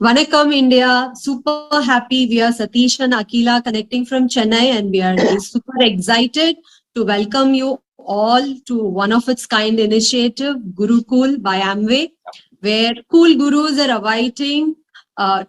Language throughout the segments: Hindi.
Vanakkam India, super happy. We are Satish and Akila connecting from Chennai, and we are super excited to welcome you all to one of its kind initiative, Gurukul by Amway, where cool gurus are awaiting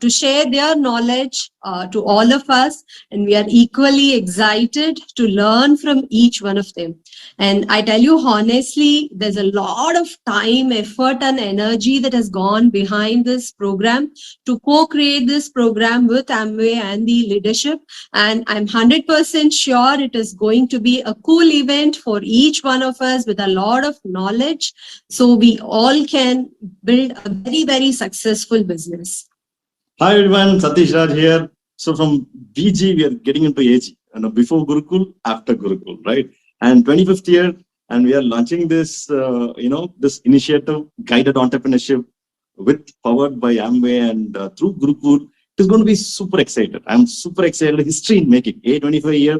to share their knowledge to all of us, and we are equally excited to learn from each one of them. And I tell you honestly, there's a lot of time, effort, and energy that has gone behind this program to co-create this program with Amway and the leadership. And I'm 100% sure it is going to be a cool event for each one of us with a lot of knowledge, so we all can build a very, very successful business. Hi everyone, Satish Raj here. So from BG, we are getting into AG. Before Gurukul, after Gurukul, right? And 25th year, and we are launching this, this initiative, guided entrepreneurship, powered by Amway and through Gurukul. It is going to be super excited. I'm super excited. History in making. A25 year,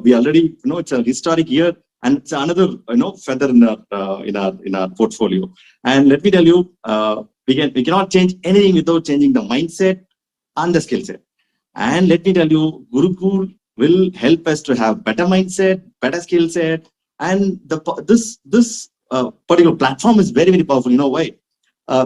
we already, it's a historic year, and it's another, feather in our portfolio. And let me tell you, we cannot change anything without changing the mindset and the skill set. And let me tell you, Gurukul will help us to have better mindset, better skill set, and this particular platform is very, very powerful. You know why?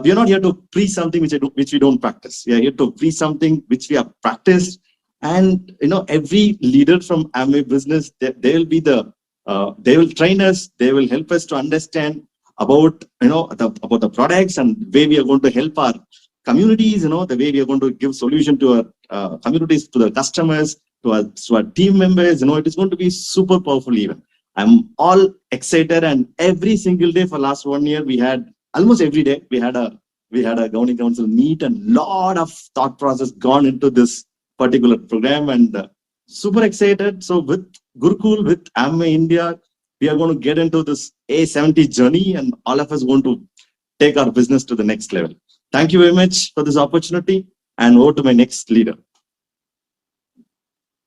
We are not here to preach something which we don't practice. We are here to preach something which we have practiced. And every leader from Amway business, they will train us. They will help us to understand about about the products and the way we are going to help our communities. The way we are going to give solution to our communities, to the customers, to our team members. It is going to be super powerful event. I'm all excited, and every single day for last 1 year, we had almost every day we had a governing council meet, and lot of thought process gone into this particular program, and super excited. So with Gurukul, with Amway India, we are going to get into this A70 journey, and all of us going to take our business to the next level. Thank you very much for this opportunity, and over to my next leader.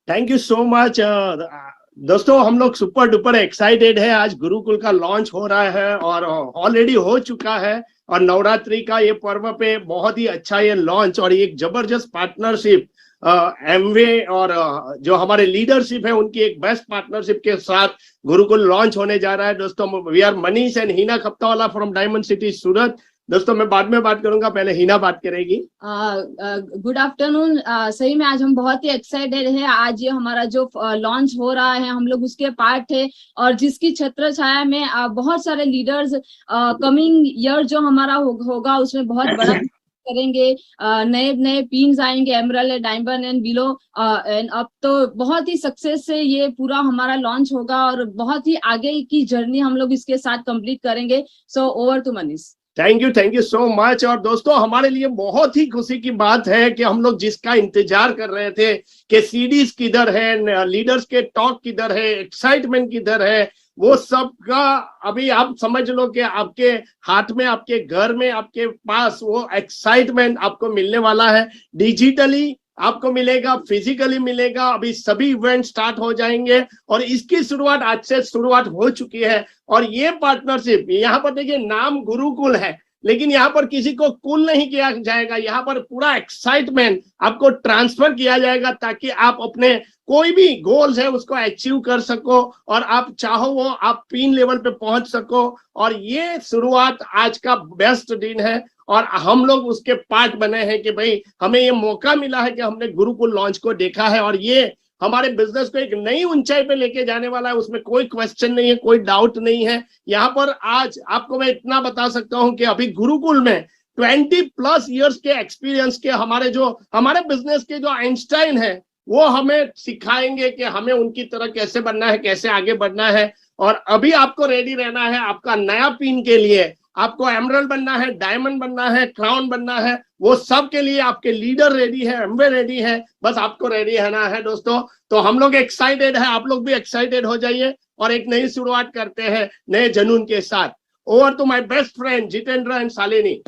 Thank you so much दोस्तों, हम लोग सुपर डुपर एक्साइटेड है। आज गुरुकुल का लॉन्च हो रहा है और ऑलरेडी हो चुका है, और नवरात्रि का ये पर्व पे बहुत ही अच्छा ये लॉन्च और एक जबरदस्त पार्टनरशिप एमवे और जो हमारे लीडरशिप है उनकी एक बेस्ट पार्टनरशिप के साथ गुरुकुल लॉन्च होने जा रहा है। दोस्तों, we are Manish and Hina Khaptawala from diamond city Surat. दोस्तों, मैं बाद में बात करूंगा, पहले हिना बात करेगी। Good afternoon. सही में आज हम बहुत ही एक्साइटेड है। आज ये हमारा जो लॉन्च हो रहा है, हम लोग उसके पार्ट है, और जिसकी छत्र छाया में बहुत सारे लीडर्स कमिंग ईयर जो हमारा होगा उसमें बहुत बड़ा करेंगे। नए नए पिन्स आएंगे, emerald, diamond and below, and अब तो बहुत ही सक्सेस से ये पूरा हमारा लॉन्च होगा और बहुत ही आगे की जर्नी हम लोग इसके साथ कंप्लीट करेंगे। So over to Manish. Thank you so much. और दोस्तों, हमारे लिए बहुत ही खुशी की बात है कि हम लोग जिसका इंतजार कर रहे थे कि सीडीज किधर है, लीडर्स के टॉक किधर है, एक्साइटमेंट किधर है, वो सब का अभी आप समझ लो कि आपके हाथ में, आपके घर में, आपके पास वो एक्साइटमेंट आपको मिलने वाला है। डिजिटली आपको मिलेगा, फिजिकली मिलेगा। अभी सभी इवेंट स्टार्ट हो जाएंगे और इसकी शुरुआत आज से शुरुआत हो चुकी है। और ये पार्टनरशिप, यहाँ पर देखिए नाम गुरुकुल है, लेकिन यहाँ पर किसी को कुल नहीं किया जाएगा। यहाँ पर पूरा एक्साइटमेंट आपको ट्रांसफर किया जाएगा ताकि आप अपने कोई भी गोल्स है उसको अचीव कर सको और आप चाहो वो आप पिन लेवल पे पहुंच सको। और ये शुरुआत आज का बेस्ट दिन है और हम लोग उसके पार्ट बने हैं कि भाई हमें ये मौका मिला है कि हमने गुरुकुल लॉन्च को देखा है। और ये हमारे बिजनेस को एक नई ऊंचाई पे लेके जाने वाला है, उसमें कोई क्वेश्चन नहीं है, कोई डाउट नहीं है। यहाँ पर आज आपको मैं इतना बता सकता हूँ कि अभी गुरुकुल में 20+ इयर्स के एक्सपीरियंस के हमारे बिजनेस के जो आइंस्टाइन है वो हमें सिखाएंगे कि हमें उनकी तरह कैसे बनना है, कैसे आगे बढ़ना है। और अभी आपको रेडी रहना है आपका नया पिन के लिए। आपको एमरल्ड बनना है, डायमंड बनना है, क्राउन बनना है, वो सब के लिए आपके लीडर रेडी है, एमवे रेडी है, बस आपको रेडी रहना है दोस्तों। तो हम लोग एक्साइटेड है, आप लोग भी एक्साइटेड हो जाइए और एक नई शुरुआत करते हैं नए जुनून के साथ। Over to my best friend Jitendra and Shalini.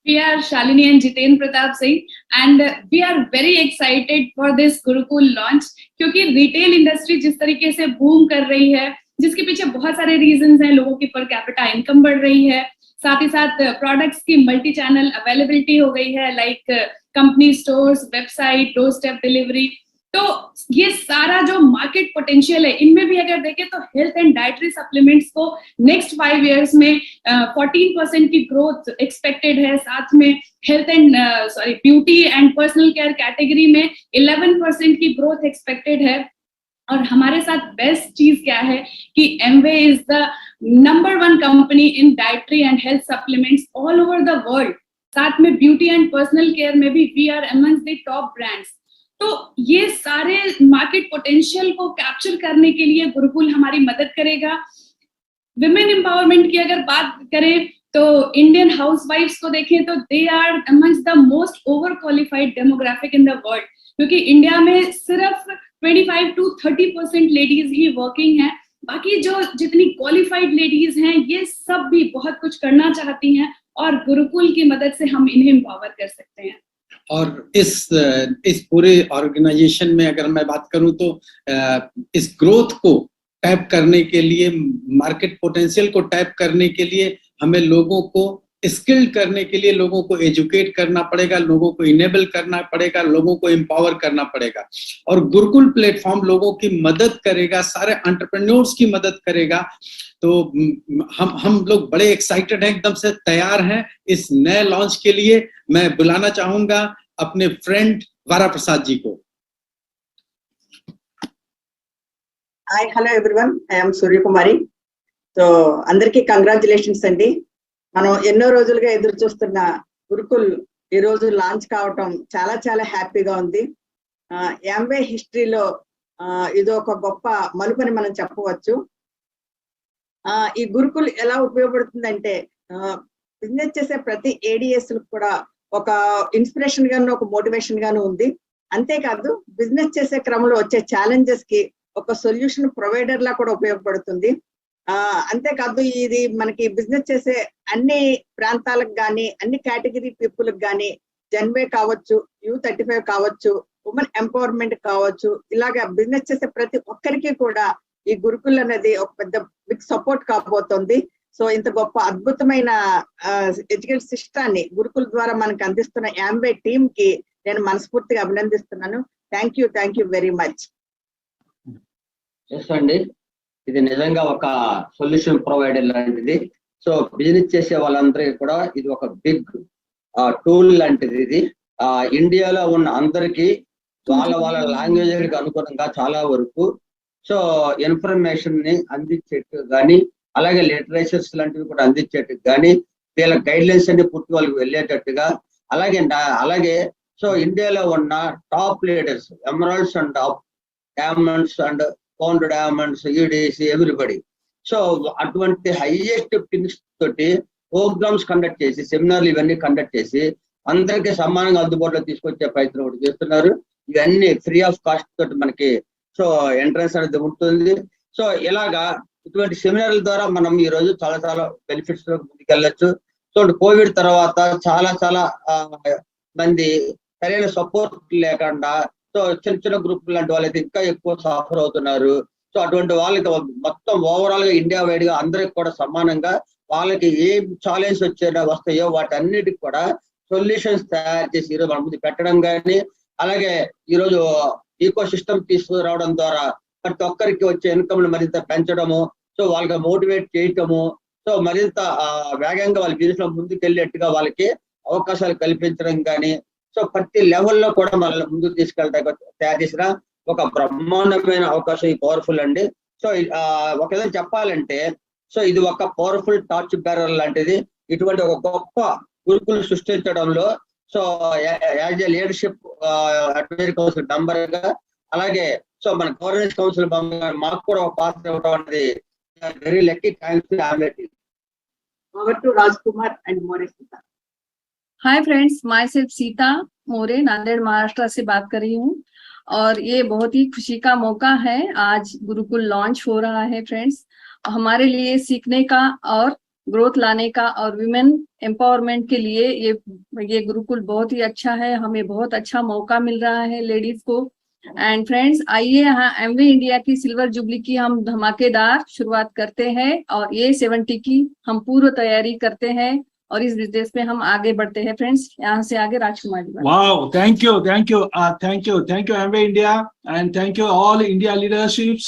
We are Shalini and Jiten Pratap Singh, and we are very excited for this Gurukul launch क्योंकि रिटेल इंडस्ट्री जिस तरीके से बूम कर रही है, जिसके पीछे बहुत सारे रीजंस हैं। लोगों की पर कैपिटा इनकम बढ़ रही है, साथ ही साथ प्रोडक्ट्स की मल्टी चैनल अवेलेबिलिटी हो गई है, like company stores, website, door step delivery. तो ये सारा जो मार्केट पोटेंशियल है, इनमें भी अगर देखें तो हेल्थ एंड डाइटरी सप्लीमेंट्स को नेक्स्ट 5 इयर्स में 14% की ग्रोथ एक्सपेक्टेड है। साथ में health and beauty and personal care category में 11% की ग्रोथ एक्सपेक्टेड है। और हमारे साथ बेस्ट चीज क्या है कि Amway is the number 1 company in dietary and health supplements all over the world. साथ में ब्यूटी एंड पर्सनल केयर में भी we are amongst the top brands. तो ये सारे मार्केट पोटेंशियल को कैप्चर करने के लिए गुरुकुल हमारी मदद करेगा। विमेन एम्पावरमेंट की अगर बात करें तो इंडियन हाउसवाइफ्स को देखें तो they are amongst the most over qualified demographic in the world, क्योंकि इंडिया में सिर्फ 25 to 30% लेडीज ही वर्किंग हैं। बाकी जो जितनी क्वालिफाइड लेडीज हैं ये सब भी बहुत कुछ करना चाहती हैं और गुरुकुल की मदद से हम इन्हें एम्पावर कर सकते हैं। और इस पूरे ऑर्गेनाइजेशन में अगर मैं बात करूं तो इस ग्रोथ को टैप करने के लिए, मार्केट पोटेंशियल को टैप करने के लिए हमें लोगों को स्किल्ड करने के लिए लोगों को एजुकेट करना पड़ेगा, लोगों को इनेबल करना पड़ेगा, लोगों को एम्पावर करना पड़ेगा। और गुरुकुल प्लेटफॉर्म लोगों की मदद करेगा, सारे एंटरप्रेन्योर्स की मदद करेगा। तो हम लोग बड़े एक्साइटेड हैं, एकदम से तैयार हैं इस नए लॉन्च के लिए। मैं बुलाना चाहूंगा अपने फ्रेंड वारा प्रसाद जी को। Hi hello everyone, I'm Suryakumari. So అందరికీ కంగ్రాచులేషన్స్ అండి. మనం ఎన్నో రోజులుగా ఎదురు చూస్తున్న గురుకుల్ ఈ రోజు లాంచ్ కావటం చాలా చాలా హ్యాపీగా ఉంది. ఎంవే హిస్టరీలో ఇది ఒక గొప్ప మలుపని మనం చెప్పవచ్చు. ఈ గురుకుల్ ఎలా ఉపయోగపడుతుందంటే బిజినెస్ చేసే ప్రతి ఏడిఎస్ కూడా ఒక ఇన్స్పిరేషన్ గాను, ఒక మోటివేషన్ గాను ఉంది. అంతేకాదు బిజినెస్ చేసే క్రమంలో వచ్చే ఛాలెంజెస్ కి ఒక సొల్యూషన్ ప్రొవైడర్ లా కూడా ఉపయోగపడుతుంది. అంతేకాదు ఇది మనకి బిజినెస్ చేసే అన్ని ప్రాంతాలకు కానీ, అన్ని కేటగిరీ పీపుల్కి కానీ, జన్వే కావచ్చు, U35 కావచ్చు, ఉమెన్ ఎంపవర్మెంట్ కావచ్చు, ఇలాగా బిజినెస్ చేసే ప్రతి ఒక్కరికి కూడా ఈ గురుకుల్ అనేది ఒక పెద్ద బిగ్ సపోర్ట్ కాబోతోంది. సో ఇంత గొప్ప అద్భుతమైన ఎడ్యుకేషన్ సిస్టాన్ని గురుకుల్ ద్వారా మనకు అందిస్తున్న యాంబే టీమ్ కి నేను మనస్ఫూర్తిగా అభినందిస్తున్నాను. Thank you very much. Yes అండి, ఇది నిజంగా ఒక సొల్యూషన్ ప్రొవైడర్ లాంటిది. సో బిజినెస్ చేసే వాళ్ళందరికీ కూడా ఇది ఒక బిగ్ టూల్ లాంటిది. ఇది ఇండియాలో ఉన్న అందరికీ వాళ్ళ లాంగ్వేజ్ అనుగుణంగా చాలా వరకు సో ఇన్ఫర్మేషన్ ని అందించేట్టు కానీ, అలాగే లిటరేచర్స్ లాంటివి కూడా అందించేట్టు కానీ, వీళ్ళ గైడ్ లైన్స్ అన్ని పూర్తి వాళ్ళకి వెళ్ళేటట్టుగా, అలాగే సో ఇండియాలో ఉన్న top leaders, emeralds and diamonds and pound diamonds, EDC, everybody. So అటువంటి హైయెస్ట్ పిన్స్ తోటి ప్రోగ్రామ్స్ కండక్ట్ చేసి, సెమినార్లు ఇవన్నీ కండక్ట్ చేసి అందరికీ సమానంగా అందుబాటులో తీసుకొచ్చే ప్రయత్నం ఒకటి చేస్తున్నారు. ఇవన్నీ ఫ్రీ ఆఫ్ కాస్ట్ తోటి మనకి సో ఎంట్రన్స్ అనేది ఉంటుంది. సో ఇలాగా ఇటువంటి సెమినార్ల ద్వారా మనం ఈ రోజు చాలా చాలా బెనిఫిట్స్ ముందుకెళ్ళచ్చు. సో కోవిడ్ తర్వాత చాలా మంది సరైన సపోర్ట్ లేకుండా సో చిన్న గ్రూప్ లాంటి వాళ్ళైతే ఇంకా ఎక్కువ సఫర్ అవుతున్నారు. సో అటువంటి వాళ్ళకి మొత్తం ఓవరాల్ గా ఇండియా వైడ్ గా అందరికి కూడా సమానంగా వాళ్ళకి ఏం ఛాలెంజ్ వస్తాయో వాటన్నిటికి కూడా సొల్యూషన్స్ తయారు చేసి ఈరోజు మన ముందు పెట్టడం కానీ, అలాగే ఈరోజు ఈకో సిస్టమ్ తీసుకురావడం ద్వారా ప్రతి ఒక్కరికి వచ్చే ఇన్కమ్ మరింత పెంచడము, సో వాళ్ళకి మోటివేట్ చేయటము, సో మరింత వేగంగా వాళ్ళ బిజినెస్ లో ముందుకు వెళ్ళేట్టుగా వాళ్ళకి అవకాశాలు కల్పించడం కానీ, సో ప్రతి లెవెల్లో కూడా మనల్ని ముందుకు తీసుకెళ్ళడానికి తయారు చేసిన ఒక బ్రహ్మాండమైన అవకాశం ఈ పవర్ఫుల్ అండి. సో ఒక విధంగా చెప్పాలంటే సో ఇది ఒక పవర్ఫుల్ టార్చ్ బేరర్ లాంటిది. ఇటువంటి ఒక గొప్ప గురుకులు సృష్టించడంలో so as a leadership advisory council member గా, అలాగే సో మన గవర్నెన్స్ కౌన్సిల్ మెంబర్ మాకు కూడా ఒక పాత్ర ఇవ్వడం అనేది very lucky. Thanks to AMWay team. Over to Rajkumar and More Sita. Hi friends, myself Sita More, Nanded Maharashtra से बात कर रही हूँ और ये बहुत ही खुशी का मौका है। आज गुरुकुल लॉन्च हो रहा है फ्रेंड्स। हमारे लिए सीखने का और ग्रोथ लाने का और विमेन एम्पावरमेंट के लिए ये गुरुकुल बहुत ही अच्छा है। हमें बहुत अच्छा मौका मिल रहा है लेडीज को। एंड फ्रेंड्स, आइए AMWay इंडिया की सिल्वर जुबली की हम धमाकेदार शुरुआत करते हैं और ये 70 की हम पूर्व तैयारी करते हैं और इस बिजनेस में हम आगे बढ़ते हैं फ्रेंड्स। यहाँ से आगे Rajkumar ji. Wow, thank you AMWay India and thank you all India leaderships.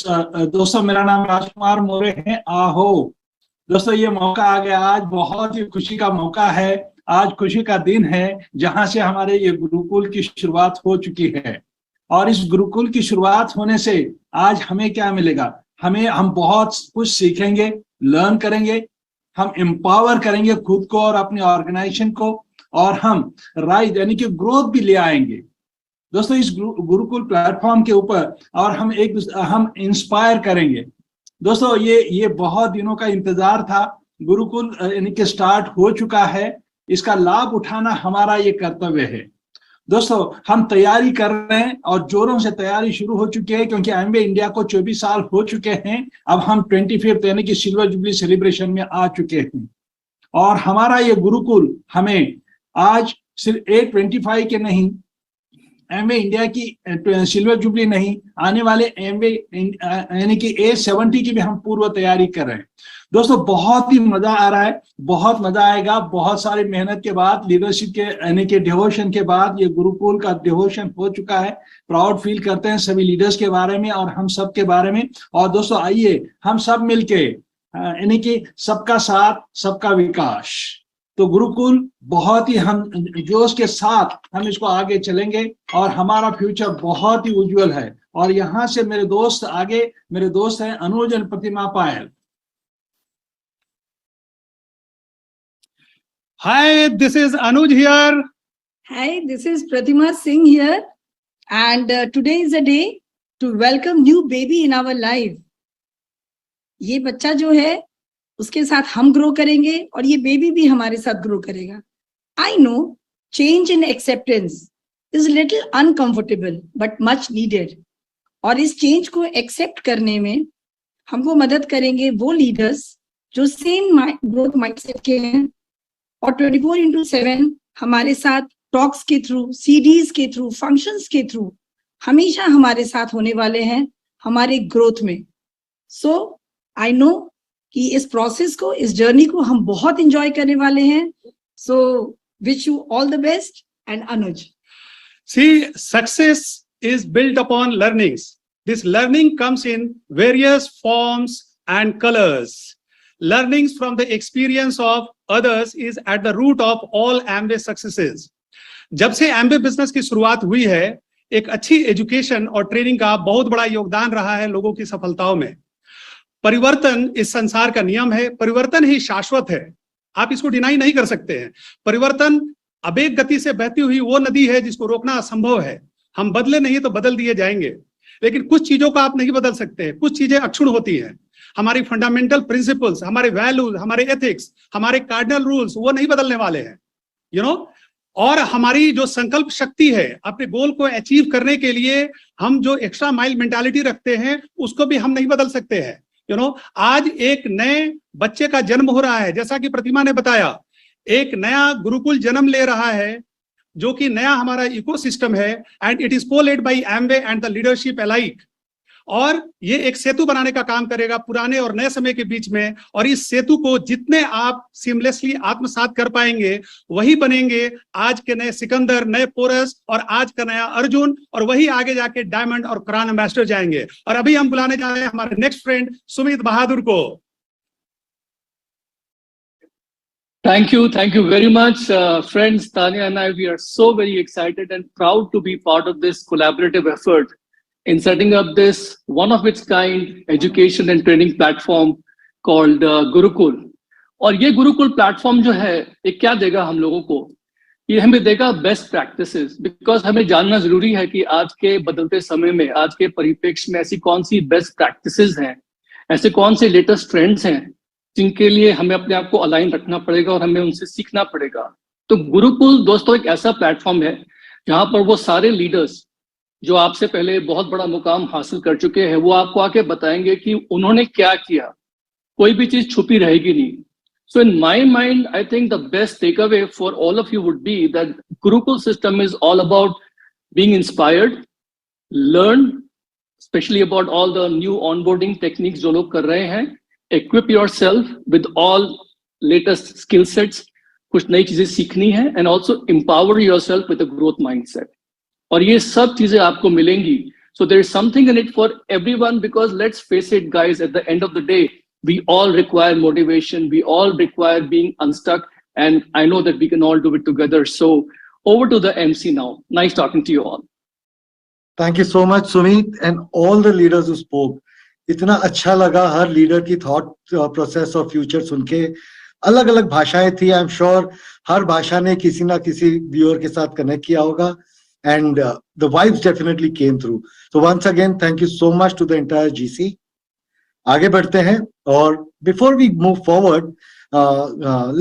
दोस्तों, मेरा नाम राजकुमार मोरे है। आहो दोस्तों, ये मौका आ गया, आज बहुत ही खुशी का मौका है। आज खुशी का दिन है जहां से हमारे ये गुरुकुल की शुरुआत हो चुकी है और इस गुरुकुल की शुरुआत होने से आज हमें क्या मिलेगा? हम बहुत कुछ सीखेंगे, लर्न करेंगे, हम एम्पावर करेंगे खुद को और अपनी ऑर्गेनाइजेशन को, और हम राइज यानी कि ग्रोथ भी ले आएंगे दोस्तों इस गुरुकुल प्लेटफॉर्म के ऊपर, और हम इंस्पायर करेंगे दोस्तों। ये बहुत दिनों का इंतजार था। गुरुकुल यानी कि स्टार्ट हो चुका है, इसका लाभ उठाना हमारा ये कर्तव्य है दोस्तों। हम तैयारी कर रहे हैं और जोरों से तैयारी शुरू हो चुकी है, क्योंकि AMWay इंडिया को 24 साल हो चुके हैं। अब हम 25th यानी कि सिल्वर जुबली सेलिब्रेशन में आ चुके हैं और हमारा ये गुरुकुल हमें आज सिर्फ A25 के नहीं, AMWay इंडिया की सिल्वर जुबली नहीं, आने वाले AMWay यानी कि A70 की भी हम पूर्व तैयारी कर रहे हैं दोस्तों। बहुत ही मजा आ रहा है, बहुत मजा आएगा। बहुत सारी मेहनत के बाद, लीडरशिप के यानी कि डिवोशन के बाद ये गुरुकुल का डिवोशन हो चुका है। प्राउड फील करते हैं सभी लीडर्स के बारे में और हम सब के बारे में। और दोस्तों, आइए हम सब मिलके यानी कि सबका साथ सबका विकास, तो गुरुकुल बहुत ही हम जोश के साथ हम इसको आगे चलेंगे और हमारा फ्यूचर बहुत ही उज्जवल है। और यहाँ से मेरे दोस्त हैं अनुज और प्रतिमा पायल। Hi, this is Anuj here. Hi, this is Pratima Singh here, and today is a day to welcome new baby in our life. ये बच्चा जो है उसके साथ हम ग्रो करेंगे और ये बेबी भी हमारे साथ ग्रो करेगा। I know change and acceptance is little uncomfortable but much needed, और इस चेंज को एक्सेप्ट करने में हमको मदद करेंगे वो लीडर्स जो सेम ग्रोथ माइंडसेट के हैं और 24/7 हमारे साथ टॉक्स के थ्रू, CDs के थ्रू, फंक्शंस के थ्रू हमेशा हमारे साथ होने वाले हैं हमारे ग्रोथ में। सो आई नो कि इस प्रोसेस को, इस जर्नी को हम बहुत एंजॉय करने वाले हैं। So wish you all the best and Anuj. See, success is built upon learnings. This learning comes in various forms and colors. Learnings from the experience of others is at the root of all AMWay successes. जब से AMWay बिजनेस की शुरुआत हुई है, एक अच्छी एजुकेशन और ट्रेनिंग का बहुत बड़ा योगदान रहा है लोगों की सफलताओं में। परिवर्तन इस संसार का नियम है, परिवर्तन ही शाश्वत है, आप इसको डिनाई नहीं कर सकते हैं। परिवर्तन अबेग गति से बहती हुई वो नदी है जिसको रोकना असंभव है। हम बदले नहीं तो बदल दिए जाएंगे, लेकिन कुछ चीजों को आप नहीं बदल सकते, कुछ चीजें अक्षुण्ण होती हैं। हमारी फंडामेंटल प्रिंसिपल्स, हमारे वैल्यूज, हमारे एथिक्स, हमारे कार्डिनल रूल्स वो नहीं बदलने वाले हैं, यू नो। और हमारी जो संकल्प शक्ति है अपने गोल को अचीव करने के लिए, हम जो एक्स्ट्रा माइल मेंटालिटी रखते हैं उसको भी हम नहीं बदल सकते हैं, यू नो। आज एक नए बच्चे का जन्म हो रहा है, जैसा कि प्रतिमा ने बताया, एक नया गुरुकुल जन्म ले रहा है जो कि नया हमारा इकोसिस्टम है, and it is co-led by AMWay and the leadership alike. और ये एक सेतु बनाने का काम करेगा पुराने और नए समय के बीच में, और इस सेतु को जितने आप सीमलेसली आत्मसात कर पाएंगे वही बनेंगे आज के नए सिकंदर, नए पोरस और आज का नया अर्जुन, और वही आगे जाके डायमंड और क्राउन एम्बेसडर जाएंगे। और अभी हम बुलाने जा रहे हैं हमारे नेक्स्ट फ्रेंड सुमित बहादुर को। Thank you very much, friends. Tanya and I, we are so very excited and proud to be part of this collaborative effort in setting up this one of its kind education and training platform called Gurukul. और ये गुरुकुल प्लेटफॉर्म जो है ये क्या देगा हम लोगों को, ये हमें देगा बेस्ट प्रैक्टिसेस, बिकॉज हमें जानना जरूरी है कि आज के बदलते समय में, आज के परिप्रेक्ष्य में ऐसी कौन सी बेस्ट प्रैक्टिसेस हैं, ऐसे कौन से लेटेस्ट ट्रेंड्स हैं जिनके लिए हमें अपने आप को अलाइन रखना पड़ेगा और हमें उनसे सीखना पड़ेगा। तो गुरुकुल दोस्तों एक ऐसा प्लेटफॉर्म है जहां पर वो सारे लीडर्स जो आपसे पहले बहुत बड़ा मुकाम हासिल कर चुके हैं वो आपको आके बताएंगे कि उन्होंने क्या किया, कोई भी चीज छुपी रहेगी नहीं। So in my mind, I think the best takeaway for all of you would be that Gurukul system is all about being inspired, learn, especially about all the new onboarding techniques जो लोग कर रहे हैं, equip yourself with all latest skill sets, कुछ नई चीजें सीखनी है, and also empower yourself with a growth mindset. और ये सब चीजें आपको मिलेंगी. So there is something in it for everyone, because let's face it guys, at the end of the day, we all require motivation, we all require being unstuck, and I know that we can all do it together. So over to the MC now. Nice talking to you all. Thank you so much, Sumit, and all the leaders who spoke. इतना अच्छा लगा हर लीडर की थॉट प्रोसेस और फ्यूचर सुन के। अलग अलग भाषाएं थी, आई एम श्योर हर भाषा ने किसी ना किसी व्यूअर के साथ कनेक्ट किया होगा, and the vibes definitely came through. So once again, thank you so much to the entire GC. आगे बढ़ते हैं, और before we move forward,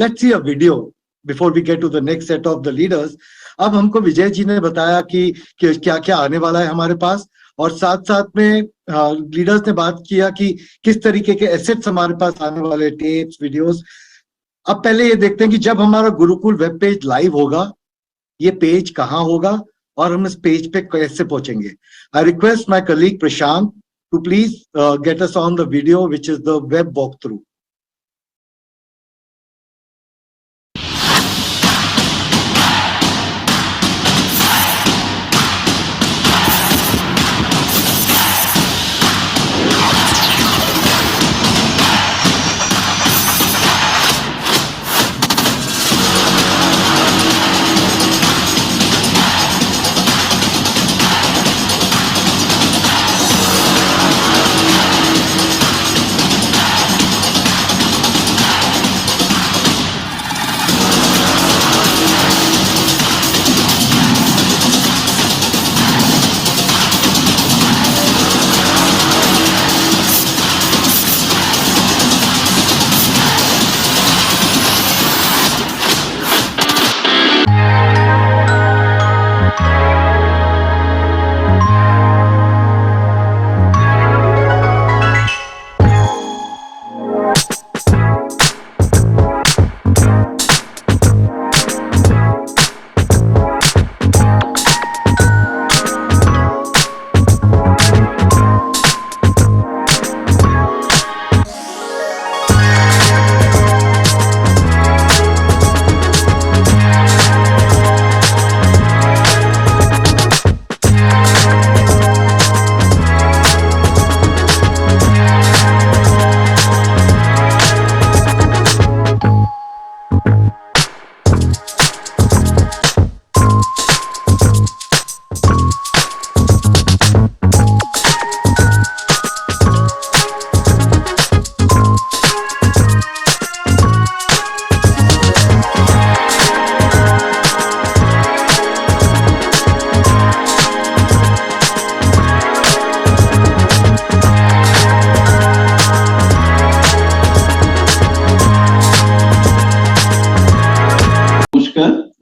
let's see a video before we get to the next set of the leaders. अब हमको विजय जी ने बताया कि क्या क्या आने वाला है हमारे पास, और साथ साथ में लीडर्स ने बात किया कि किस तरीके के एसेट्स हमारे पास आने वाले, टेप्स, वीडियोस। अब पहले ये देखते हैं कि जब हमारा गुरुकुल वेब पेज लाइव होगा, ये पेज कहाँ होगा और हम इस पेज पे कैसे पहुंचेंगे। I request my colleague Prashant to please get us on the video, which is the web walkthrough.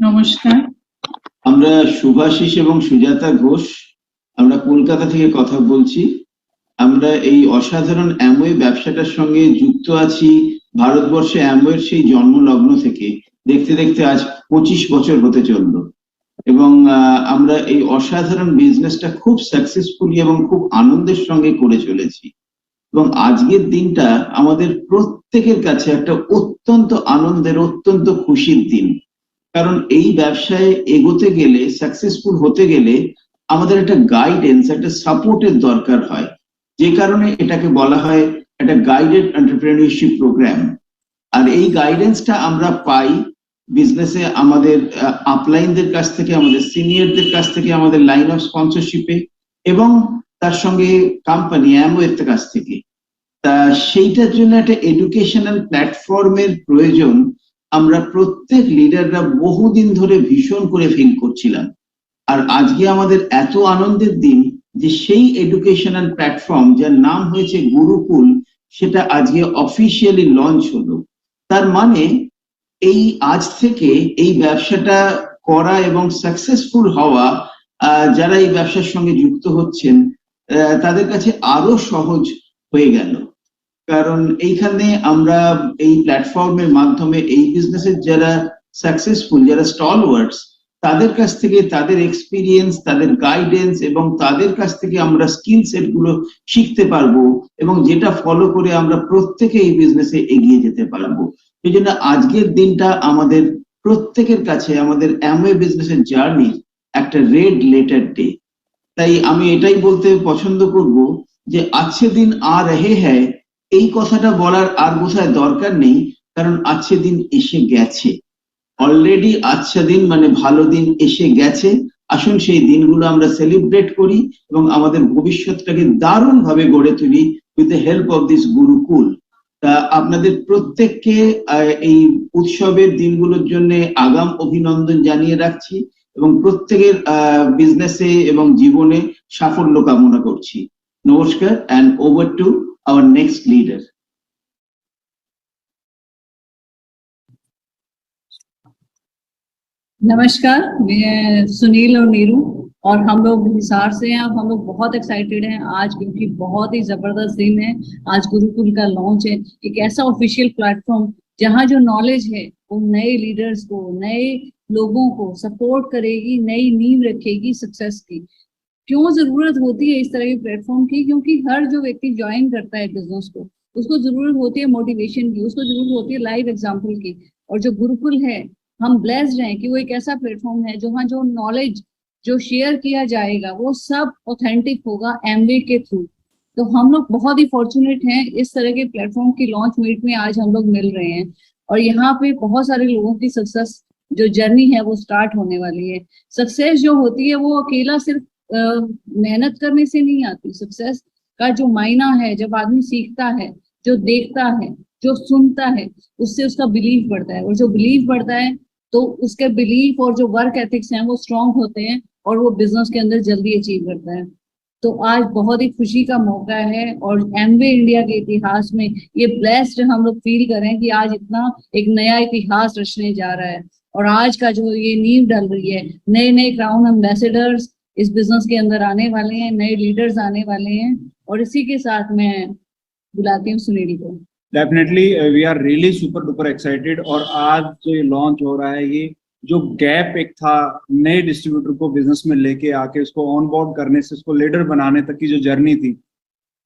নমস্কার, আমরা শুভাশিস এবং সুজাতা ঘোষ, আমরা কলকাতা থেকে কথা বলছি। আমরা এই অসাধারণ অ্যামওয়ে ব্যবসাটার সঙ্গে যুক্ত আছি ভারতবর্ষে অ্যামওয়ের সেই জন্মলগ্ন থেকে। দেখতে দেখতে আজ 25 বছর হতে চললো, এবং আমরা এই অসাধারণ বিজনেসটা খুব সাকসেসফুলি এবং খুব আনন্দের সঙ্গে করে চলেছি। এবং আজকের দিনটা আমাদের প্রত্যেকের কাছে একটা অত্যন্ত আনন্দের, অত্যন্ত খুশির দিন। কারণ এই ব্যবসায় এগোতে গেলে, সাকসেসফুল হতে গেলে আমাদের একটা গাইডেন্স, একটা সাপোর্টের দরকার হয়, যে কারণে এটাকে বলা হয় একটা গাইডেড এন্টারপ্রেনিউরশিপ প্রোগ্রাম। আর এই গাইডেন্সটা আমরা পাই বিজনেসে আমাদের আপলাইনদের কাছ থেকে, আমাদের সিনিয়রদের কাছ থেকে, আমাদের লাইন অফ স্পন্সরশিপে এবং তার সঙ্গে কোম্পানি অ্যামওয়ের কাছ থেকে। তা সেইটার জন্য একটা এডুকেশনাল প্ল্যাটফর্মের প্রয়োজন আমরা প্রত্যেক লিডাররা বহুদিন ধরে ভীষণ করে ফিল করছিলাম। আর আজকে আমাদের এত আনন্দের দিন যে সেই এডুকেশনাল প্ল্যাটফর্ম যার নাম হয়েছে গুরুকুল, সেটা আজকে অফিসিয়ালি লঞ্চ হলো। তার মানে এই আজ থেকে এই ব্যবসাটা করা এবং সাকসেসফুল হওয়া যারা এই ব্যবসার সঙ্গে যুক্ত হচ্ছেন তাদের কাছে আরো সহজ হয়ে গেল। কারণ এইখানে আমরা এই প্ল্যাটফর্মের মাধ্যমে এই বিজনেসের যারা সাকসেসফুল, যারা স্টলওয়ার্ডস, তাদের কাছ থেকে তাদের এক্সপিরিয়েন্স, তাদের গাইডেন্স এবং তাদের কাছ থেকে আমরা স্কিল সেট গুলো শিখতে পারবো এবং যেটা ফলো করে আমরা প্রত্যেকে এই বিজনেসে এগিয়ে যেতে পারবো। সেই জন্য আজকের দিনটা আমাদের প্রত্যেকের কাছে আমাদের অ্যামওয়ে বিজনেসের জার্নির একটা রেড লেটার ডে। তাই আমি এটাই বলতে পছন্দ করব যে আজকে দিন আ রহে হ্যায়, এই কথাটা বলার আর বোধহয় দরকার নেই, কারণ আজকে দিন এসে গেছে অলরেডি। আচ্ছা দিন মানে ভালো দিন এসে গেছে। আসুন সেই দিনগুলো আমরা সেলিব্রেট করি এবং আমাদের ভবিষ্যৎটাকে দারুণ ভাবে গড়ে তুলি with the help of this Gurukul. তা আপনাদের প্রত্যেককে এই উৎসবের দিনগুলোর জন্য আগাম অভিনন্দন জানিয়ে রাখছি এবং প্রত্যেকের বিজনেসে এবং জীবনে সাফল্য কামনা করছি। নমস্কার, and over to our next leader. नमस्कार, मैं सुनील और नीरू और हम लोग हिसार से हैं। हम लोग बहुत एक्साइटेड हैं आज क्योंकि बहुत ही जबरदस्त दिन है। आज गुरुकुल का लॉन्च है, एक ऐसा ऑफिशियल प्लेटफॉर्म जहां जो नॉलेज है वो नए लीडर्स को, नए लोगों को सपोर्ट करेगी, नई नींव रखेगी सक्सेस की। क्यों जरूरत होती है इस तरह के प्लेटफॉर्म की? क्योंकि हर जो व्यक्ति ज्वाइन करता है बिजनेस को, उसको जरूरत होती है मोटिवेशन की, उसको जरूरत होती है लाइव एग्जाम्पल की। और जो गुरुकुल है, हम ब्लेस्ड हैं कि वो एक ऐसा प्लेटफॉर्म है जहाँ जो नॉलेज जो शेयर किया जाएगा वो सब ऑथेंटिक होगा एमवे के थ्रू। तो हम लोग बहुत ही फॉर्चुनेट हैं इस तरह के प्लेटफॉर्म की लॉन्च मीट में आज हम लोग मिल रहे हैं और यहाँ पे बहुत सारे लोगों की सक्सेस जो जर्नी है वो स्टार्ट होने वाली है। सक्सेस जो होती है वो अकेला सिर्फ मेहनत करने से नहीं आती। सक्सेस का जो मायना है, जब आदमी सीखता है, जो देखता है, जो सुनता है, उससे उसका बिलीफ बढ़ता है और जो बिलीफ बढ़ता है तो उसके बिलीफ और जो वर्क एथिक्स हैं वो स्ट्रांग होते हैं और वो बिजनेस के अंदर जल्दी अचीव करता है। तो आज बहुत ही खुशी का मौका है और एमवे इंडिया के इतिहास में ये ब्लेस्ड हम लोग फील करें कि आज इतना एक नया इतिहास रचने जा रहा है। और आज का जो ये नींव डल रही है, नए नए क्राउन एम्बेसडर्स इस बिजनेस के अंदर आने वाले हैं, नए लीडर्स आने वाले हैं। और इसी के साथ मैं बुलाती हूँ सुनील को। Definitely we are really super duper excited. और आज जो ये लॉन्च हो रहा है, ये जो गैप एक था नए डिस्ट्रीब्यूटर को बिजनेस में लेके आके उसको ऑन बोर्ड करने से उसको लीडर बनाने तक की जो जर्नी थी,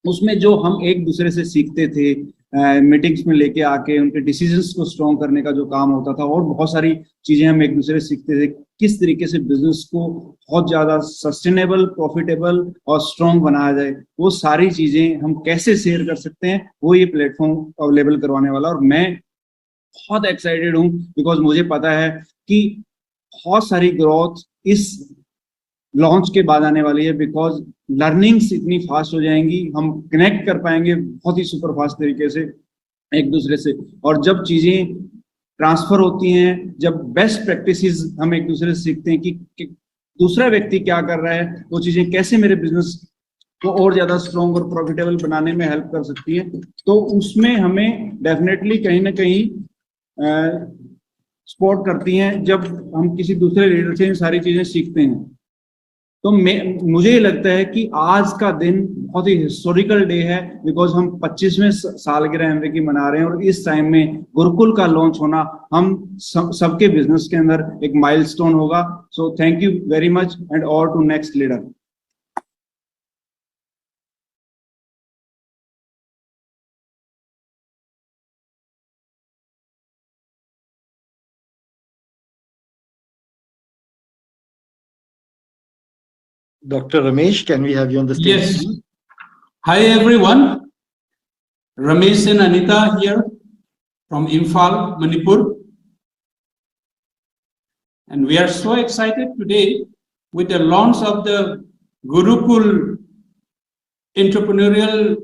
उसमें जो हम एक दूसरे से सीखते थे, मीटिंग्स में लेके आके उनके डिसीजंस को स्ट्रॉन्ग करने का जो काम होता था और बहुत सारी चीजें हम एक दूसरे से सीखते थे, किस तरीके से बिजनेस को बहुत ज्यादा सस्टेनेबल, प्रॉफिटेबल और स्ट्रॉन्ग बनाया जाए, वो सारी चीजें हम कैसे शेयर कर सकते हैं, वो ये प्लेटफॉर्म अवेलेबल करवाने वाला। और मैं बहुत एक्साइटेड हूँ बिकॉज मुझे पता है कि बहुत सारी ग्रोथ इस लॉन्च के बाद आने वाली है, बिकॉज लर्निंग्स इतनी फास्ट हो जाएंगी, हम कनेक्ट कर पाएंगे बहुत ही सुपर फास्ट तरीके से एक दूसरे से। और जब चीजें ट्रांसफर होती हैं, जब बेस्ट प्रैक्टिसेस हम एक दूसरे से सीखते हैं कि दूसरा व्यक्ति क्या कर रहा है, वो चीजें कैसे मेरे बिजनेस को और ज्यादा स्ट्रॉन्ग और प्रॉफिटेबल बनाने में हेल्प कर सकती है, तो उसमें हमें डेफिनेटली कहीं ना कहीं सपोर्ट करती हैं जब हम किसी दूसरे लीडर से इन सारी चीजें सीखते हैं। तो मुझे ये लगता है कि आज का दिन बहुत ही हिस्टोरिकल डे है बिकॉज हम 25वें सालगिरह एमवे की मना रहे हैं और इस टाइम में गुरुकुल का लॉन्च होना हम सबके बिजनेस के अंदर एक माइलस्टोन होगा। So thank you very much and all to next leader. Dr. Ramesh, can we have you on the stage? Yes. Hi everyone. Ramesh and Anita here. from Imphal, Manipur. And we are so excited today with the launch of the Gurukul entrepreneurial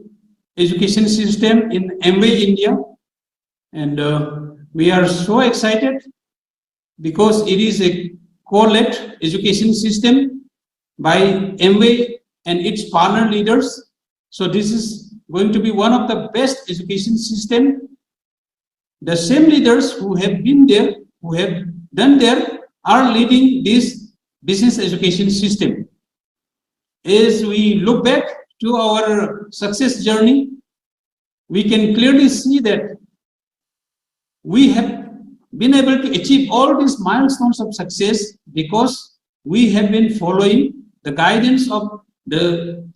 education system in Amway, India. And we are so excited because it is a co-led education system by Amway and its partner leaders. So this is going to be one of the best education system. The same leaders who have been there, who have done there, are leading this business education system. As we look back to our success journey, we can clearly see that we have been able to achieve all these milestones of success because we have been following the guidance of the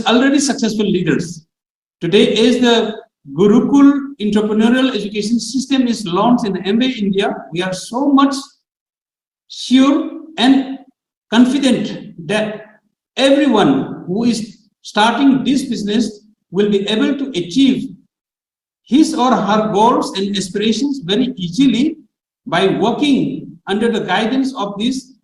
already successful leaders. Today, as the Gurukul entrepreneurial education system is launched in Amway, India, we are so much sure and confident that everyone who is starting this business will be able to achieve his or her goals and aspirations very easily by working under the guidance of this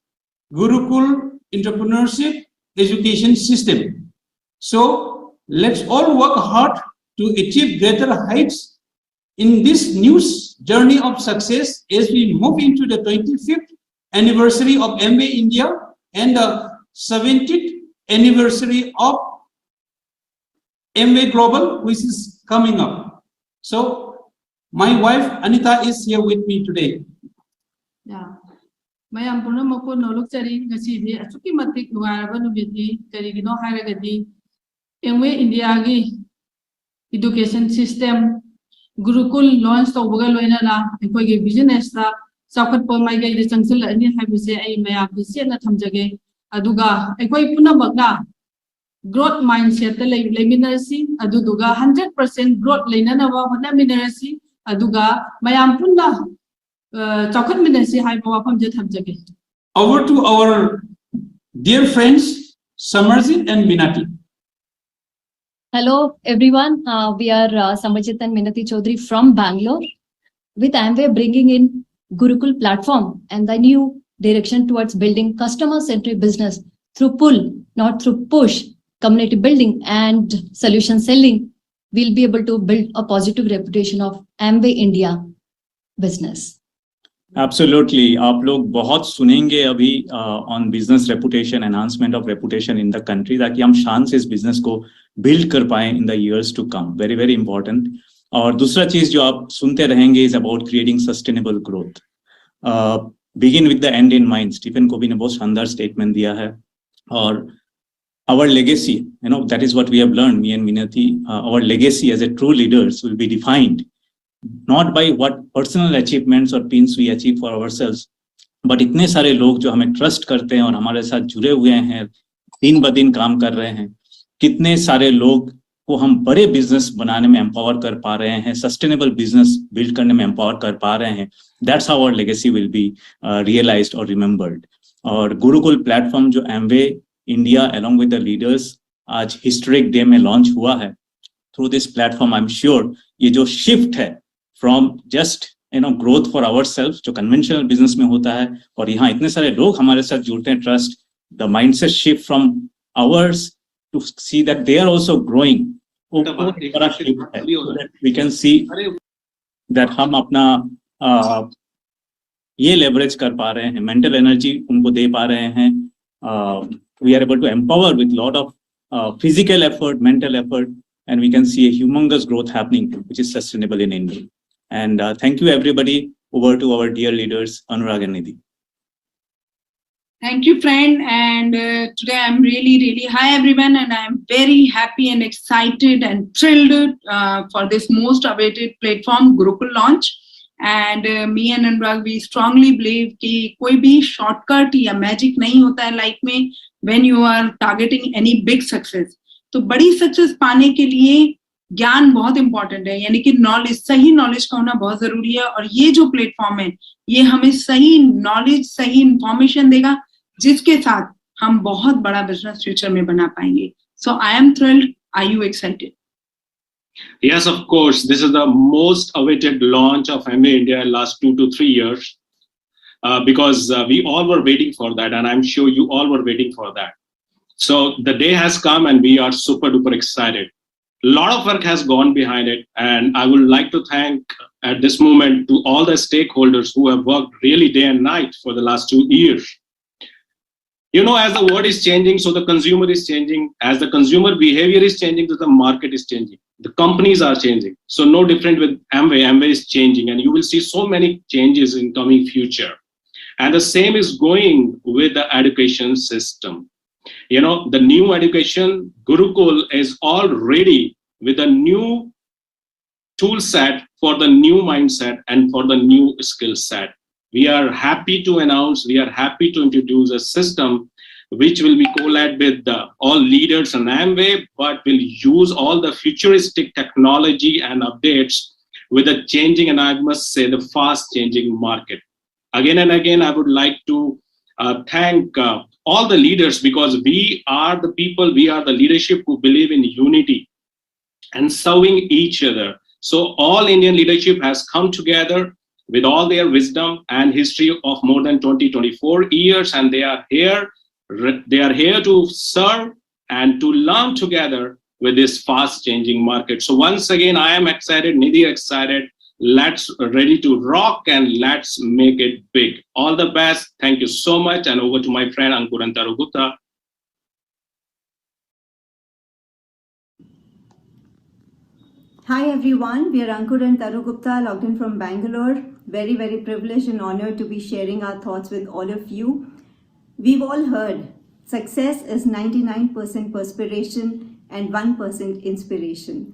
Gurukul entrepreneurship education system. So let's all work hard to achieve greater heights in this new journey of success as we move into the 25th anniversary of Amway India and the 70th anniversary of Amway Global, which is coming up. So my wife Anita is here with me today. Yeah. Mayam puna mako nolok cari ngasi di asuki matik nuara nu biti cari gino hara gadi Amway India gi education system Gurukul launch to bugal loina la koi ge business la sakat po mai ge de changsil ani haibise ai maya bise na thamjage aduga koi puna bagna growth mindset le leminasi aduga 100% growth leina na wa hona minerasi aduga mayam punna chakat minasi haiba wafam je thamjage. Over to our dear friends Samarjit and Minati. Hello everyone, we are Samarjit and Minati Chaudhary from Bangalore with Amway bringing in Gurukul platform and the new direction towards building customer-centric business through pull, not through push, community building and solution selling. We'll be able to build a positive reputation of Amway India business. Absolutely, आप लोग बहुत सुनेंगे अभी on business reputation, enhancement of reputation in the country ताकि हम शान से इस business को build कर पाएं in the years to come. Very very important. और दूसरा चीज जो आप सुनते रहेंगे is about creating sustainable growth. Begin with the end in mind. Stephen Covey ने बहुत शानदार statement दिया है. और our legacy, you know, that is what we have learned, me and Minati. Our legacy as a true leaders will be defined not by what personal achievements or pins we achieve for ourselves, but इतने सारे लोग जो हमें trust करते हैं और हमारे साथ जुड़े हुए हैं, दिन ब दिन काम कर रहे हैं, कितने सारे लोग को हम बड़े बिजनेस बनाने में एम्पावर कर पा रहे हैं, सस्टेनेबल बिजनेस बिल्ड करने में एम्पावर कर पा रहे हैं. That's how our legacy will be realized or remembered. और गुरुकुल प्लेटफॉर्म जो Amway India along with the leaders आज हिस्टोरिक डे में लॉन्च हुआ है, through this platform I'm sure ये जो शिफ्ट है from just growth for ourselves जो conventional business में होता है और यहाँ इतने सारे लोग हमारे साथ जुड़ते हैं, trust, the mindset shift from ours to see that they are also growing. So that we can see that हम अपना ये leverage कर पा रहे हैं, mental energy उनको दे पा रहे हैं. We are able to empower with lot of physical effort, mental effort, and we can see a humongous growth happening, which is sustainable in India. And thank you everybody. Over to our dear leaders, Anurag and Nidhi. Thank you, friend. And today I'm really, hi everyone, and I'm very happy and excited and thrilled for this most awaited platform, Gurukul launch. And me and Anurag, we strongly believe कि कोई भी shortcut या magic नहीं होता है life में when you are targeting any big success. तो बड़ी सक्सेस पाने के लिए ज्ञान बहुत इंपॉर्टेंट है, यानी कि नॉलेज, सही नॉलेज का होना बहुत जरूरी है. और ये जो प्लेटफॉर्म है ये हमें सही नॉलेज, सही इंफॉर्मेशन देगा जिसके साथ हम बहुत बड़ा बिजनेस फ्यूचर में बना पाएंगे. So I am thrilled. Are you excited? Yes, of course. This is the most awaited launch of Amway India in last 2 to 3 years because we all were waiting for that, and I'm sure you all were waiting for that. So the day has come, and we are super duper excited. A lot of work has gone behind it, and I would like to thank at this moment to all the stakeholders who have worked really day and night for the last 2 years. You know, as the world is changing, so the consumer is changing. As the consumer behavior is changing, so the market is changing. The companies are changing. So no different with Amway. Amway is changing, and you will see so many changes in coming future. And the same is going with the education system. You know, the new education, Gurukul is all ready with a new tool set for the new mindset and for the new skill set. We are happy to announce, we are happy to introduce a system which will be co-led with all leaders in Amway, but will use all the futuristic technology and updates with a changing, and I must say, the fast changing market. Again and again, I would like to thank all the leaders, because we are the people, we are the leadership who believe in unity and serving each other. So all Indian leadership has come together with all their wisdom and history of more than 24 years, and they are here to serve and to learn together with this fast changing market. So once again, I am excited, Nidhi excited. Let's ready to rock and let's make it big. All the best. Thank you so much. And over to my friend Ankuran Tarugupta. Hi everyone, we are Ankur and Tarugupta, logged in from Bangalore. Very, very privileged and honored to be sharing our thoughts with all of you. We've all heard success is 99% perspiration and 1% inspiration.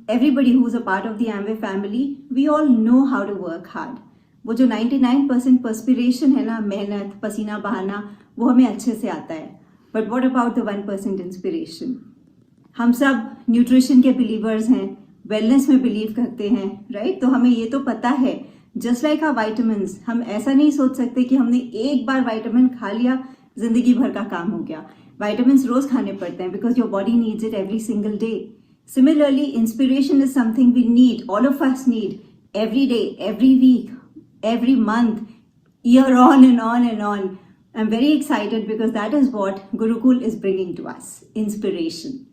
Everybody who's a part of the Amway family, we all know how to work hard. वो जो 99% perspiration है ना, मेहनत, पसीना बहाना, वो हमें अच्छे से आता है. But what about the 1% inspiration? हम सब न्यूट्रिशन के बिलीवर्स हैं, वेलनेस में बिलीव करते हैं, राइट? तो हमें ये तो पता है, जस्ट लाइक आवर वाइटामिन्स, हम ऐसा नहीं सोच सकते कि हमने एक बार वाइटामिन खा लिया, जिंदगी भर का काम हो गया. वाइटामिन्स रोज खाने पड़ते हैं because your body needs it every single day. Similarly, inspiration is something we need, all of us need, every day, every week, every month, year on and on and on. I'm very excited because that is what Gurukul is bringing to us, inspiration.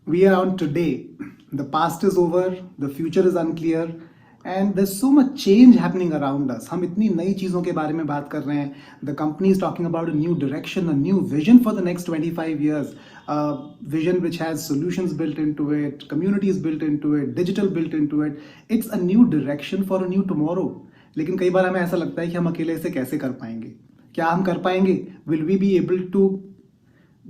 We are on today. The past is over, the future is unclear, and there's so much change happening around us. हम इतनी नई चीज़ों के बारे में बात कर रहे हैं. The company is talking about a new direction, a new vision for the next 25 years. A vision which has solutions built into it, communities built into it, digital built into it. It's a new direction for a new tomorrow. लेकिन कई बार हमें ऐसा लगता है कि हम अकेले इसे कैसे कर पाएंगे? क्या हम कर पाएंगे? Will we be able to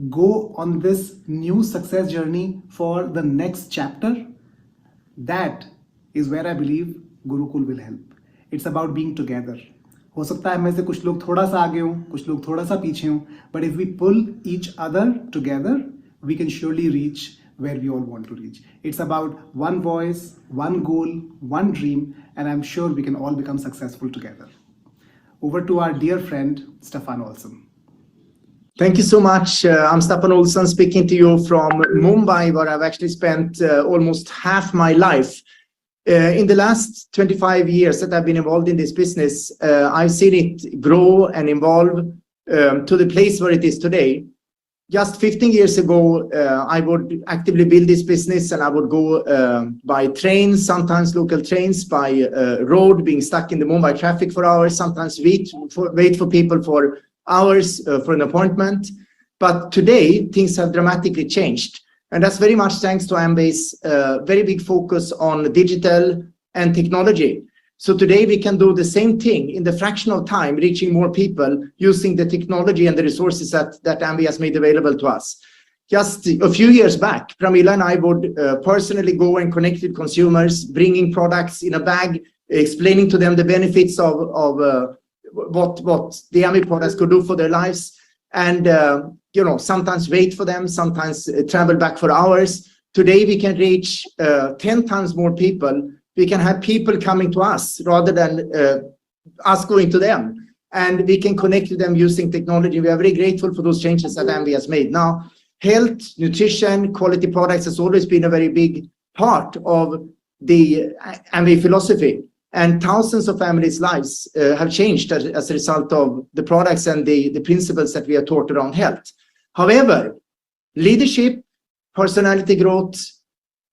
go on this new success journey for the next chapter? That is where I believe Gurukul will help. It's about being together. हो सकता है हमें से कुछ लोग थोड़ा सा आगे हों, कुछ लोग थोड़ा सा पीछे हों, but if we pull each other together, we can surely reach where we all want to reach. It's about one voice, one goal, one dream, and I'm sure we can all become successful together. Over to our dear friend, Stefan Olsson. Thank you so much. I'm Stefan Olsson speaking to you from Mumbai, where I've actually spent almost half my life. In the last 25 years that I've been involved in this business, I've seen it grow and evolve to the place where it is today. Just 15 years ago, I would actively build this business, and I would go by trains, sometimes local trains, by road, being stuck in the Mumbai traffic for hours, sometimes wait for people for hours for an appointment. But today, things have dramatically changed. And that's very much thanks to Amway's very big focus on digital and technology. So today we can do the same thing in the fraction of time, reaching more people using the technology and the resources that Amway has made available to us. Just a few years back, Pramila and I would personally go and connect with consumers, bringing products in a bag, explaining to them the benefits of what the Amway products could do for their lives. And sometimes wait for them, sometimes travel back for hours. Today we can reach 10 times more people. We can have people coming to us rather than us going to them. And we can connect with them using technology. We are very grateful for those changes that Amway has made. Now, health, nutrition, quality products has always been a very big part of the Amway philosophy. And thousands of families' lives have changed as a result of the products and the principles that we are taught around health. However, leadership, personality growth,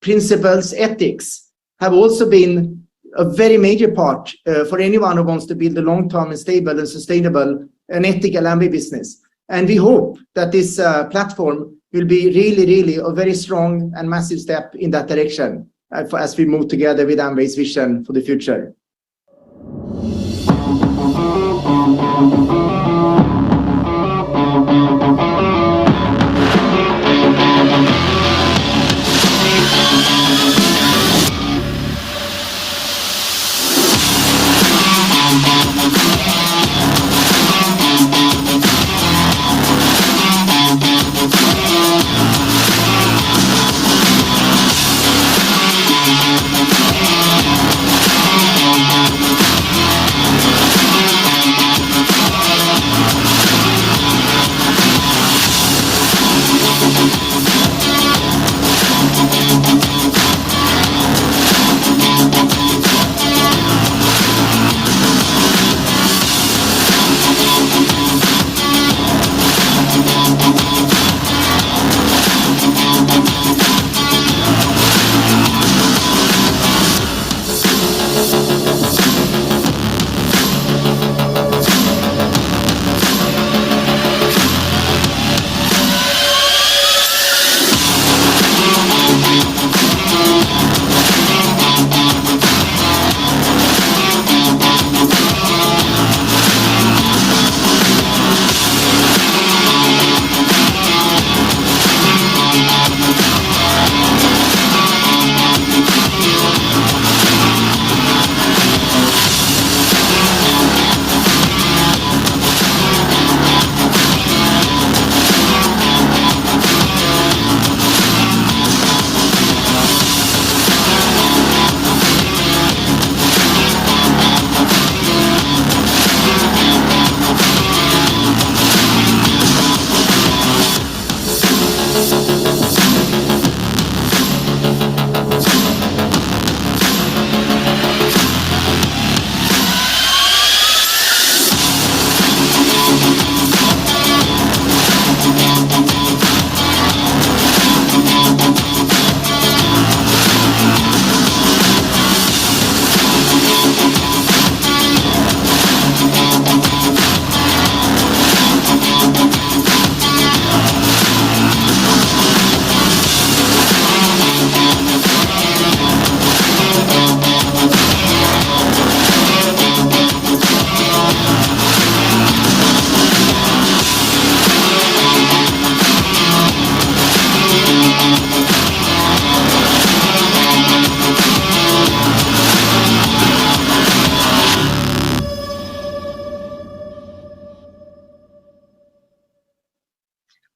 principles, ethics have also been a very major part for anyone who wants to build a long-term and stable and sustainable and ethical Amway business. And we hope that this platform will be really a very strong and massive step in that direction as we move together with Amway's vision for the future.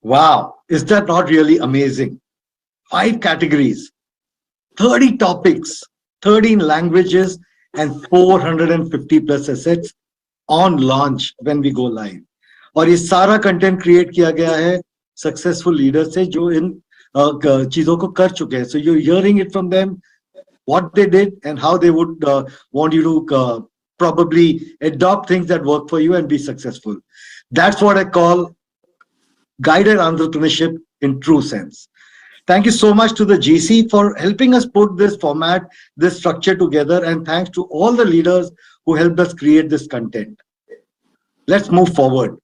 Wow, is that not really amazing? 5 categories, 30 topics, 13 languages, and 450 plus assets on launch when we go live. और ये सारा कंटेंट क्रिएट किया गया है सक्सेसफुल लीडर से जो इन चीजों को कर चुके हैं. So you're hearing it from them, what they did and how they would want you to probably adopt things that work for you and be successful. That's what I call guided entrepreneurship in true sense. Thank you so much to the GC for helping us put this format, this structure together, and thanks to all the leaders who helped us create this content. Let's move forward.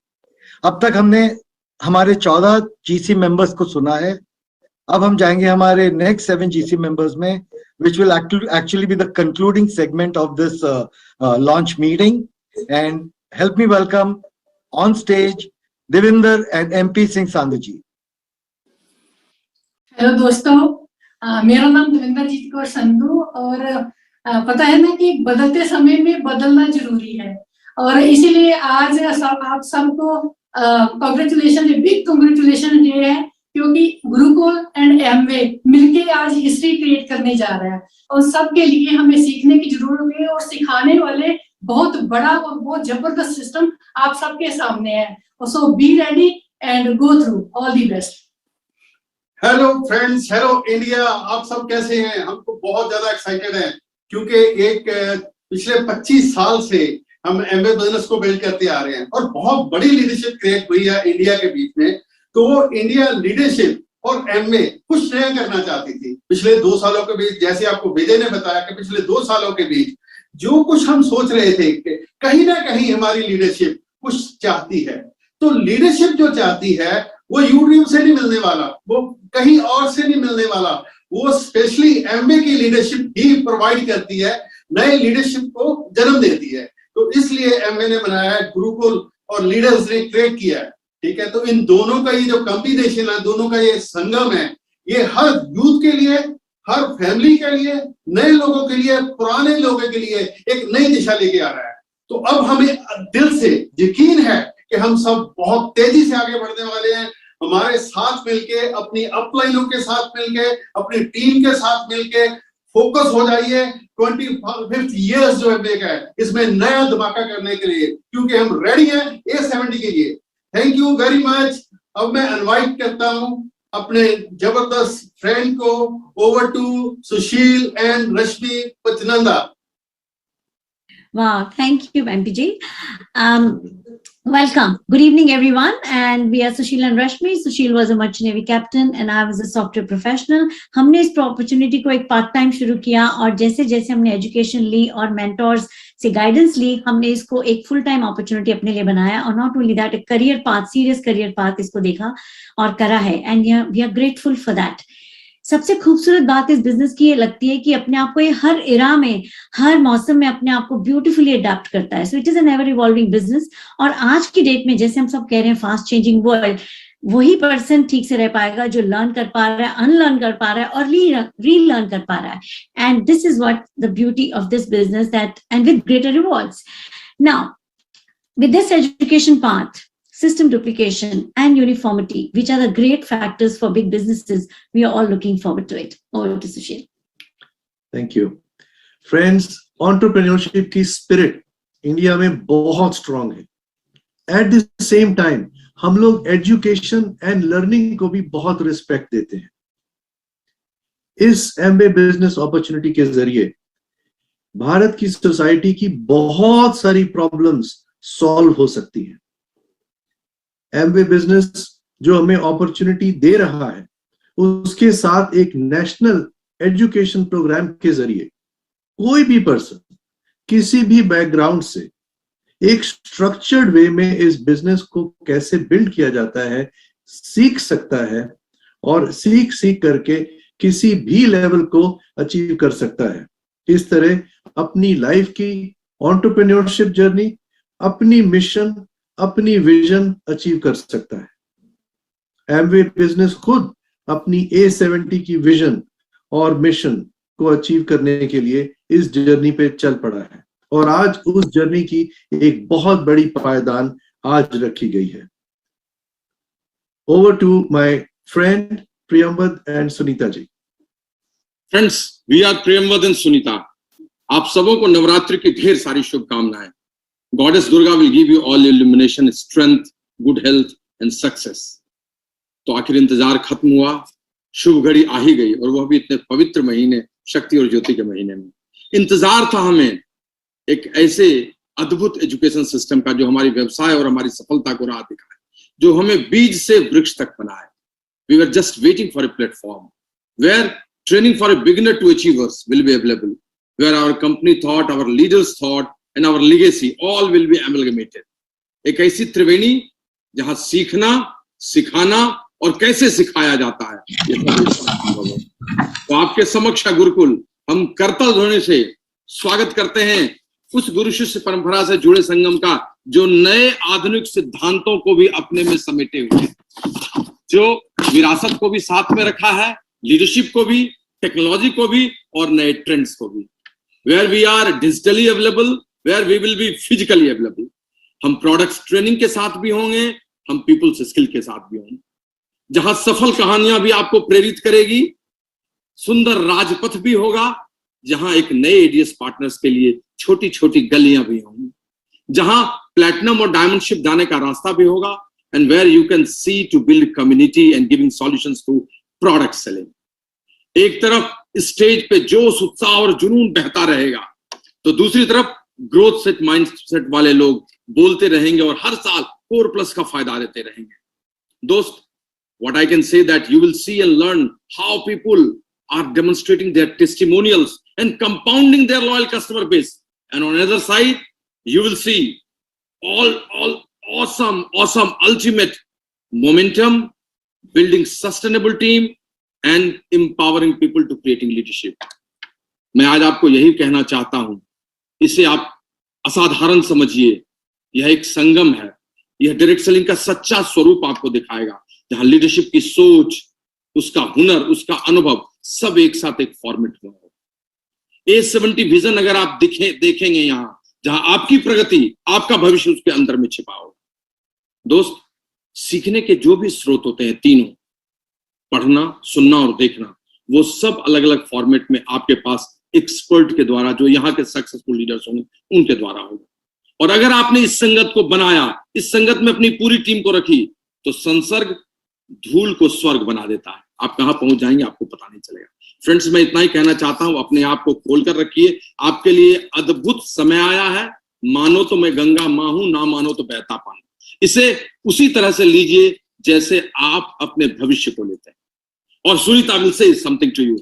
अब तक हमने हमारे 14 GC members को सुना है. अब हम जाएंगे हमारे next 7 GC members में, which will actually be the concluding segment of this launch meeting. And help me welcome on stage Devinder and MP Singh Sandhu ji. Hello दोस्तों, मेरा नाम देविंदर जीत कौर संधू और पता है ना कि बदलते समय में बदलना जरूरी है और इसीलिए आज आप सबको कांग्रेचुलेशन, बिग कांग्रेचुलेशन डे है क्योंकि गुरुकुल एंड एमवे मिलके आज हिस्ट्री क्रिएट करने जा रहा है और सबके लिए हमें सीखने की जरूरत है और सिखाने वाले बहुत बड़ा और बहुत जबरदस्त सिस्टम आप सबके सामने है. So be ready and go through. All the best. Hello friends, hello India, आप सब कैसे हैं? हम तो बहुत ज्यादा एक्साइटेड हैं क्योंकि एक पिछले 25 साल से हम एमवे बिजनेस को बिल्ड करते आ रहे हैं और बहुत बड़ी लीडरशिप क्रिएट हुई है इंडिया के बीच में। तो वो इंडिया लीडरशिप और एमवे कुछ नया करना चाहती थी पिछले 2 सालों के बीच। जैसे आपको विजय ने बताया कि पिछले 2 सालों के बीच जो कुछ हम सोच रहे थे कि कहीं ना कहीं हमारी लीडरशिप कुछ चाहती है। तो लीडरशिप जो चाहती है वो यूट्यूब से नहीं मिलने वाला, वो कहीं और से नहीं मिलने वाला, वो स्पेशली एमवे की लीडरशिप ही प्रोवाइड करती है, नए लीडरशिप को जन्म देती है। तो इसलिए एमवे ने बनाया है, गुरुकुल और लीडर्स ने क्रिएट किया है। ठीक है, तो इन दोनों का ये जो कॉम्बिनेशन है, दोनों का ये संगम है, ये हर यूथ के लिए, हर फैमिली के लिए, नए लोगों के लिए, पुराने लोगों के लिए एक नई दिशा लेके आ रहा है। तो अब हमें दिल से यकीन है कि हम सब बहुत तेजी से आगे बढ़ने वाले हैं। हमारे साथ मिलके, अपनी अपलाइनों के साथ मिलके, अपनी टीम के साथ मिलके फोकस हो जाइए। 25th ईयर्स जो है इसमें नया धमाका करने के लिए, क्योंकि हम रेडी हैं A70 के लिए। Thank you very much. अब मैं इनवाइट करता हूं अपने जबरदस्त फ्रेंड को, over to Sushil and Rashmi Pachnanda. Wow, thank you, MPG. Welcome. Good evening, everyone. And we are Sushil and Rashmi. Sushil was a merchant navy captain and I was a software professional. हमने इस opportunity को एक part time शुरू किया और जैसे जैसे हमने education ली और mentors से guidance ली, हमने इसको एक full time opportunity अपने लिए बनाया और not only that, a career path, serious career path इसको देखा और करा है. And we are grateful for that. सबसे खूबसूरत बात इस बिजनेस की ये लगती है कि अपने आप को ये हर इरा में, हर मौसम में अपने आप को ब्यूटीफुली अडैप्ट करता है। So it is an ever evolving business. और आज की डेट में जैसे हम सब कह रहे हैं, फास्ट चेंजिंग वर्ल्ड, वही पर्सन ठीक से रह पाएगा जो लर्न कर पा रहा है, अनलर्न कर पा रहा है और रीलर्न कर पा रहा है। And this is what the beauty of this business, that and with greater rewards. Now with this education path, system duplication and uniformity, which are the great factors for big businesses, we are all looking forward to it. Over to Sushil. Thank you. Friends, entrepreneurship की spirit इंडिया में बहुत strong है. At the same time, हम लोग education and learning को भी बहुत respect देते हैं. इस एमवे बिजनेस अपॉर्चुनिटी के जरिए भारत की सोसाइटी की बहुत सारी प्रॉब्लम्स सॉल्व हो सकती हैं। एमवे बिजनेस जो हमें अपॉर्चुनिटी दे रहा है, उसके साथ एक नेशनल एजुकेशन प्रोग्राम के जरिए कोई भी पर्सन किसी भी बैकग्राउंड से एक स्ट्रक्चर्ड वे में इस बिजनेस को कैसे बिल्ड किया जाता है सीख सकता है और सीख करके किसी भी लेवल को अचीव कर सकता है। इस तरह अपनी लाइफ की एंटरप्रेन्योरशिप जर्नी, अपनी मिशन, अपनी विजन अचीव कर सकता है। एमवे बिजनेस खुद अपनी A70 की विजन और मिशन को अचीव करने के लिए इस जर्नी पे चल पड़ा है और आज उस जर्नी की एक बहुत बड़ी पायदान आज रखी गई है। Over to my friend Priyamvad and Sunita ji. Friends, we are Priyamvad and Sunita. आप सबों को नवरात्रि की ढेर सारी शुभकामनाएं। Goddess Durga will give you all illumination, strength, good health and success. तो आखिर इंतजार खत्म हुआ, शुभ घड़ी आ ही गई और वह भी इतने पवित्र महीने, शक्ति और ज्योति के महीने में। इंतजार था हमें एक ऐसे अद्भुत एजुकेशन सिस्टम का जो हमारी व्यवसाय और हमारी सफलता को राह दिखाए, जो हमें बीज से वृक्ष तक बनाए। We were just waiting for a platform where training for a beginner to achievers will be available, where our company thought, our leaders thought, and our legacy all will be amalgamated. एक ऐसी त्रिवेणी जहां सीखना, सिखाना और कैसे सिखाया जाता है, ये तो आपके समक्ष गुरुकुल हम करतल ध्वनि से स्वागत करते हैं उस गुरु शिष्य परंपरा से जुड़े संगम का, जो नए आधुनिक सिद्धांतों को भी अपने में समेटे हुए हैं, जो विरासत को भी साथ में रखा है, लीडरशिप को भी, टेक्नोलॉजी को भी और नए ट्रेंड्स को भी। Where we are digitally available, where we will be physically available. हम प्रोडक्ट्स ट्रेनिंग के साथ भी होंगे, हम पीपल्स स्किल के साथ भी होंगे, जहां सफल कहानियां भी आपको प्रेरित करेगी, सुंदर राजपथ भी होगा, जहां एक नए एडीएस पार्टनर्स के लिए छोटी छोटी गलियां भी होंगी, जहां प्लैटिनम और डायमंडशिप जाने का रास्ता भी होगा, and where you can see to build community and giving solutions to product selling. एक तरफ स्टेज पे जोश, उत्साह और जुनून बहता रहेगा, तो दूसरी तरफ ग्रोथ सेट माइंडसेट वाले लोग बोलते रहेंगे और हर साल कोर प्लस का फायदा देते रहेंगे। दोस्त, what I can say that you will see and learn how people are demonstrating their testimonials and compounding their loyal customer base. And on the other side, you will see all awesome, ultimate momentum, building sustainable team and empowering people to creating leadership. मैं आज आपको यही कहना चाहता हूं, इसे आप असाधारण समझिए। यह एक संगम है, यह डायरेक्ट सेलिंग का सच्चा स्वरूप आपको दिखाएगा, जहां लीडरशिप की सोच, उसका हुनर, उसका अनुभव सब एक साथ एक फॉर्मेट हुआ है। A70 विजन अगर आप देखेंगे यहां, जहां आपकी प्रगति, आपका भविष्य उसके अंदर में छिपा होगा। दोस्त, सीखने के जो भी स्रोत होते हैं तीनों, पढ़ना, सुनना और देखना, वो सब अलग अलग फॉर्मेट में आपके पास एक्सपर्ट के द्वारा, जो यहाँ के सक्सेसफुल लीडर्स होंगे उनके द्वारा होगा। और अगर आपने इस संगत को बनाया, इस संगत में अपनी पूरी टीम को रखी, तो संसर्ग धूल को स्वर्ग बना देता है। आप कहां पहुंच जाएंगे आपको पता नहीं चलेगा। फ्रेंड्स, मैं इतना ही कहना चाहता हूं, अपने आप को खोल कर रखिए। आपके लिए अद्भुत समय आया है। मानो तो मैं गंगा मां हूं, ना मानो तो बहता पानी। इसे उसी तरह से लीजिए जैसे आप अपने भविष्य को लेते हैं। और Sunita will say something to you.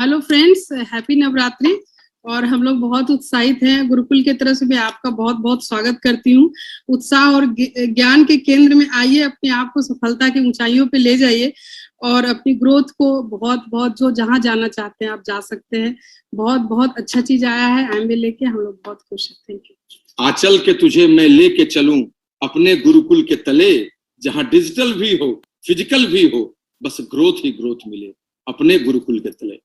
Hello friends, happy Navratri. और हम लोग बहुत उत्साहित हैं। गुरुकुल की तरफ से मैं आपका बहुत बहुत स्वागत करती हूँ। उत्साह और ज्ञान के केंद्र में आइए, अपने आप को सफलता की ऊंचाइयों पे ले जाइए और अपनी ग्रोथ को बहुत बहुत, जो जहां जाना चाहते हैं आप जा सकते हैं। बहुत बहुत अच्छा चीज आया है एमवे लेके, हम लोग बहुत खुश हैं। Thank you. आंचल के तुझे मैं लेके चलूं अपने गुरुकुल के तले, जहां डिजिटल भी हो, फिजिकल भी हो, बस ग्रोथ ही ग्रोथ मिले अपने गुरुकुल के तले।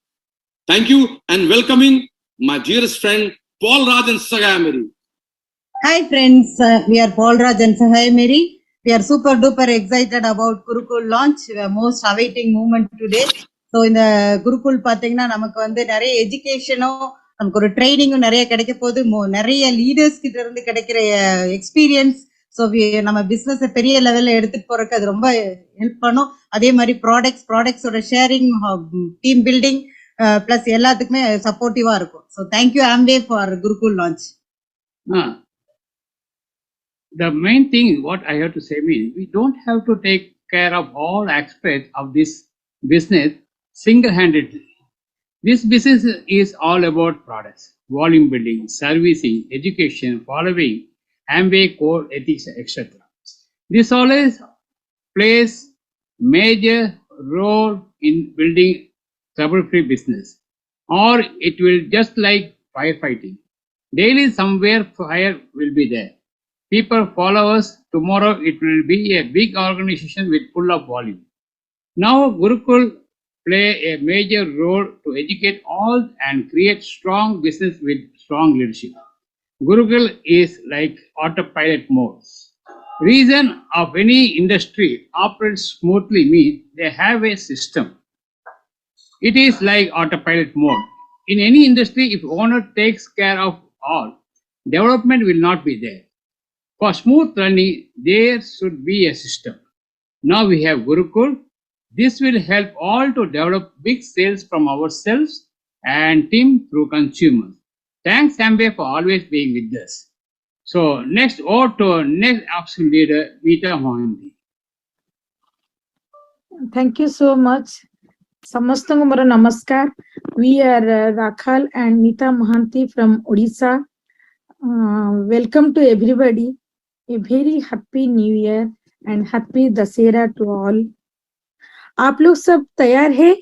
Thank you and welcoming my dearest friend Paul Raj and Sagai Meri. Hi friends, we are Paul Raj and Sagai Meri. We are super duper excited about Gurukul launch. We are most awaiting moment today. So in the Gurukul பாத்தீங்கன்னா நமக்கு வந்து நிறைய எஜுகேஷனும், நமக்கு ஒரு ட்ரைனிங்கும் நிறைய கிடைக்க போகுது. நிறைய லீடர்ஸ் கிட்ட இருந்து கிடைக்கிற எக்ஸ்பீரியன்ஸ், ஸோ நம்ம பிசினஸ் பெரிய லெவல்ல எடுத்துட்டு போறதுக்கு அது ரொம்ப ஹெல்ப் பண்ணும். அதே மாதிரி ப்ராடக்ட்ஸோட ஷேரிங், டீம் பில்டிங் பிளஸ் எல்லாத்துக்குமே சப்போர்ட்டிவா இருக்கும். So thank you Amway for Gurukul launch. The main thing what I have to say means we don't have to take care of all aspects of this business single-handedly. This business is all about products, volume building, servicing, education, following Amway core ethics, etc. This always plays major role in building trouble-free business, or it will just like firefighting. Daily somewhere fire will be there. People follow us. Tomorrow it will be a big organization with full of volume. Now Gurukul play a major role to educate all and create strong business with strong leadership. Gurukul is like autopilot mode. Reason of any industry operates smoothly means they have a system. It is like autopilot mode. In any industry, if owner takes care of all, development will not be there. For smooth running, there should be a system. Now we have Gurukul. This will help all to develop big sales from ourselves and team through consumers. Thanks Amway for always being with us. So next over to next action leader, Meeta Mohanty. Thank you so much. Samastango mara namaskar. We are Rakhal and Meeta Mohanty from Odisha. Welcome to everybody. A very happy New Year and happy Dasera to all. आप लोग सब तैयार है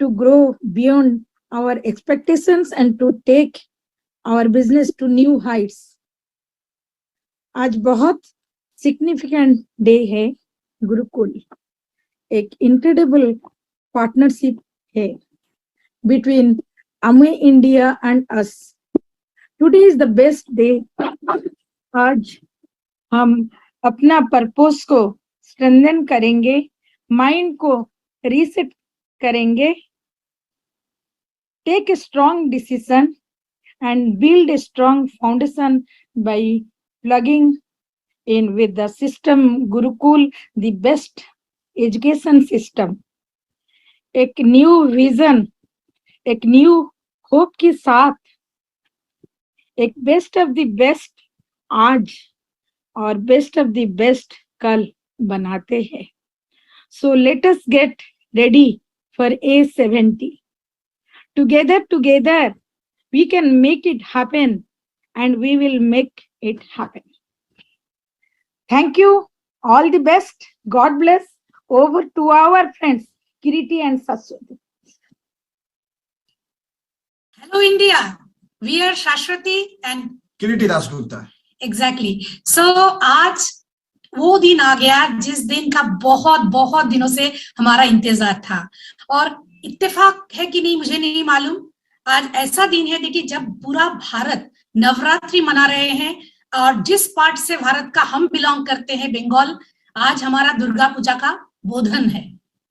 to grow beyond our expectations and to take our business to new heights. आज बहुत significant day है गुरुकुल. एक incredible partnership है between Amway India and us. Today is the best day. आज हम अपना पर्पस को स्ट्रेंथन करेंगे, माइंड को रीसेट करेंगे, take a strong decision and build a strong foundation by plugging in with the system Gurukul, the best education system. एक न्यू विजन, एक न्यू होप के साथ एक बेस्ट ऑफ द बेस्ट आज और बेस्ट ऑफ द बेस्ट कल बनाते हैं. So let us get ready for A70. Together, we can make it happen, and we will make it happen. Thank you. All the best. God bless. Over to our friends, Kiriti and Saswati. Hello, India. We are Shashwati and Kiriti Dasgupta. Exactly. So आज वो दिन आ गया जिस दिन का बहुत बहुत दिनों से हमारा इंतजार था, और इत्तेफाक है कि नहीं मुझे नहीं मालूम, आज ऐसा दिन है देखिए जब पूरा भारत नवरात्रि मना रहे हैं, और जिस पार्ट से भारत का हम बिलोंग करते हैं बंगाल, आज हमारा दुर्गा पूजा का बोधन है.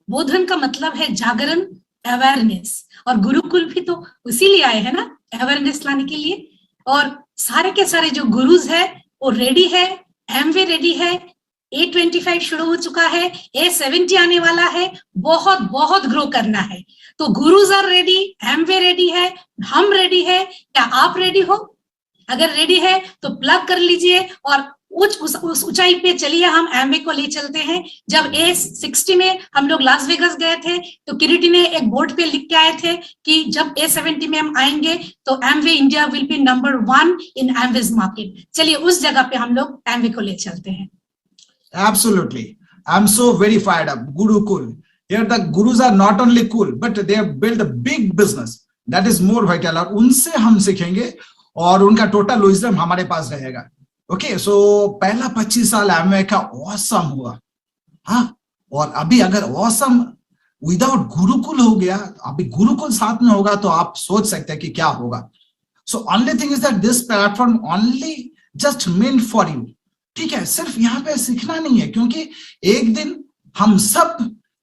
बोधन का मतलब है जागरण, अवेयरनेस, और गुरुकुल भी तो इसीलिए आए हैं ना, अवेयरनेस लाने के लिए. और सारे के सारे जो गुरुज है वो रेडी है, एमवे रेडी है, A25 शुरू हो चुका है, A70 आने वाला है, बहुत बहुत ग्रो करना है. तो gurus are ready, Amway ready है, हम रेडी है. क्या आप रेडी हो? अगर रेडी है तो प्लग कर लीजिए और उस ऊंचाई पे चलिए. हम एमवे को ले चलते हैं. जब A60 में हम लोग लास वेगास गए थे तो किरीटी ने एक बोर्ड पे लिख के आए थे कि जब A70 में हम आएंगे तो Amway India will be number 1 in Amway's market. चलिए उस जगह पे हम लोग एमवे को ले चलते हैं. Absolutely. I'm so very fired up. Gurukul. Here the gurus are not only cool, but they have built a big business. That is more vital. और उनसे हम सीखेंगे और उनका टोटल विजडम हमारे पास रहेगा. ओके, सो पहला 25 साल एमवे का ऑसम हुआ. हाँ, और अभी अगर ऑसम विदाउट गुरुकुल हो गया, अभी गुरुकुल साथ में होगा तो आप सोच सकते हैं कि क्या होगा. So only thing is that this platform only just meant for you. ठीक है, सिर्फ यहाँ पे सीखना नहीं है, क्योंकि एक दिन हम सब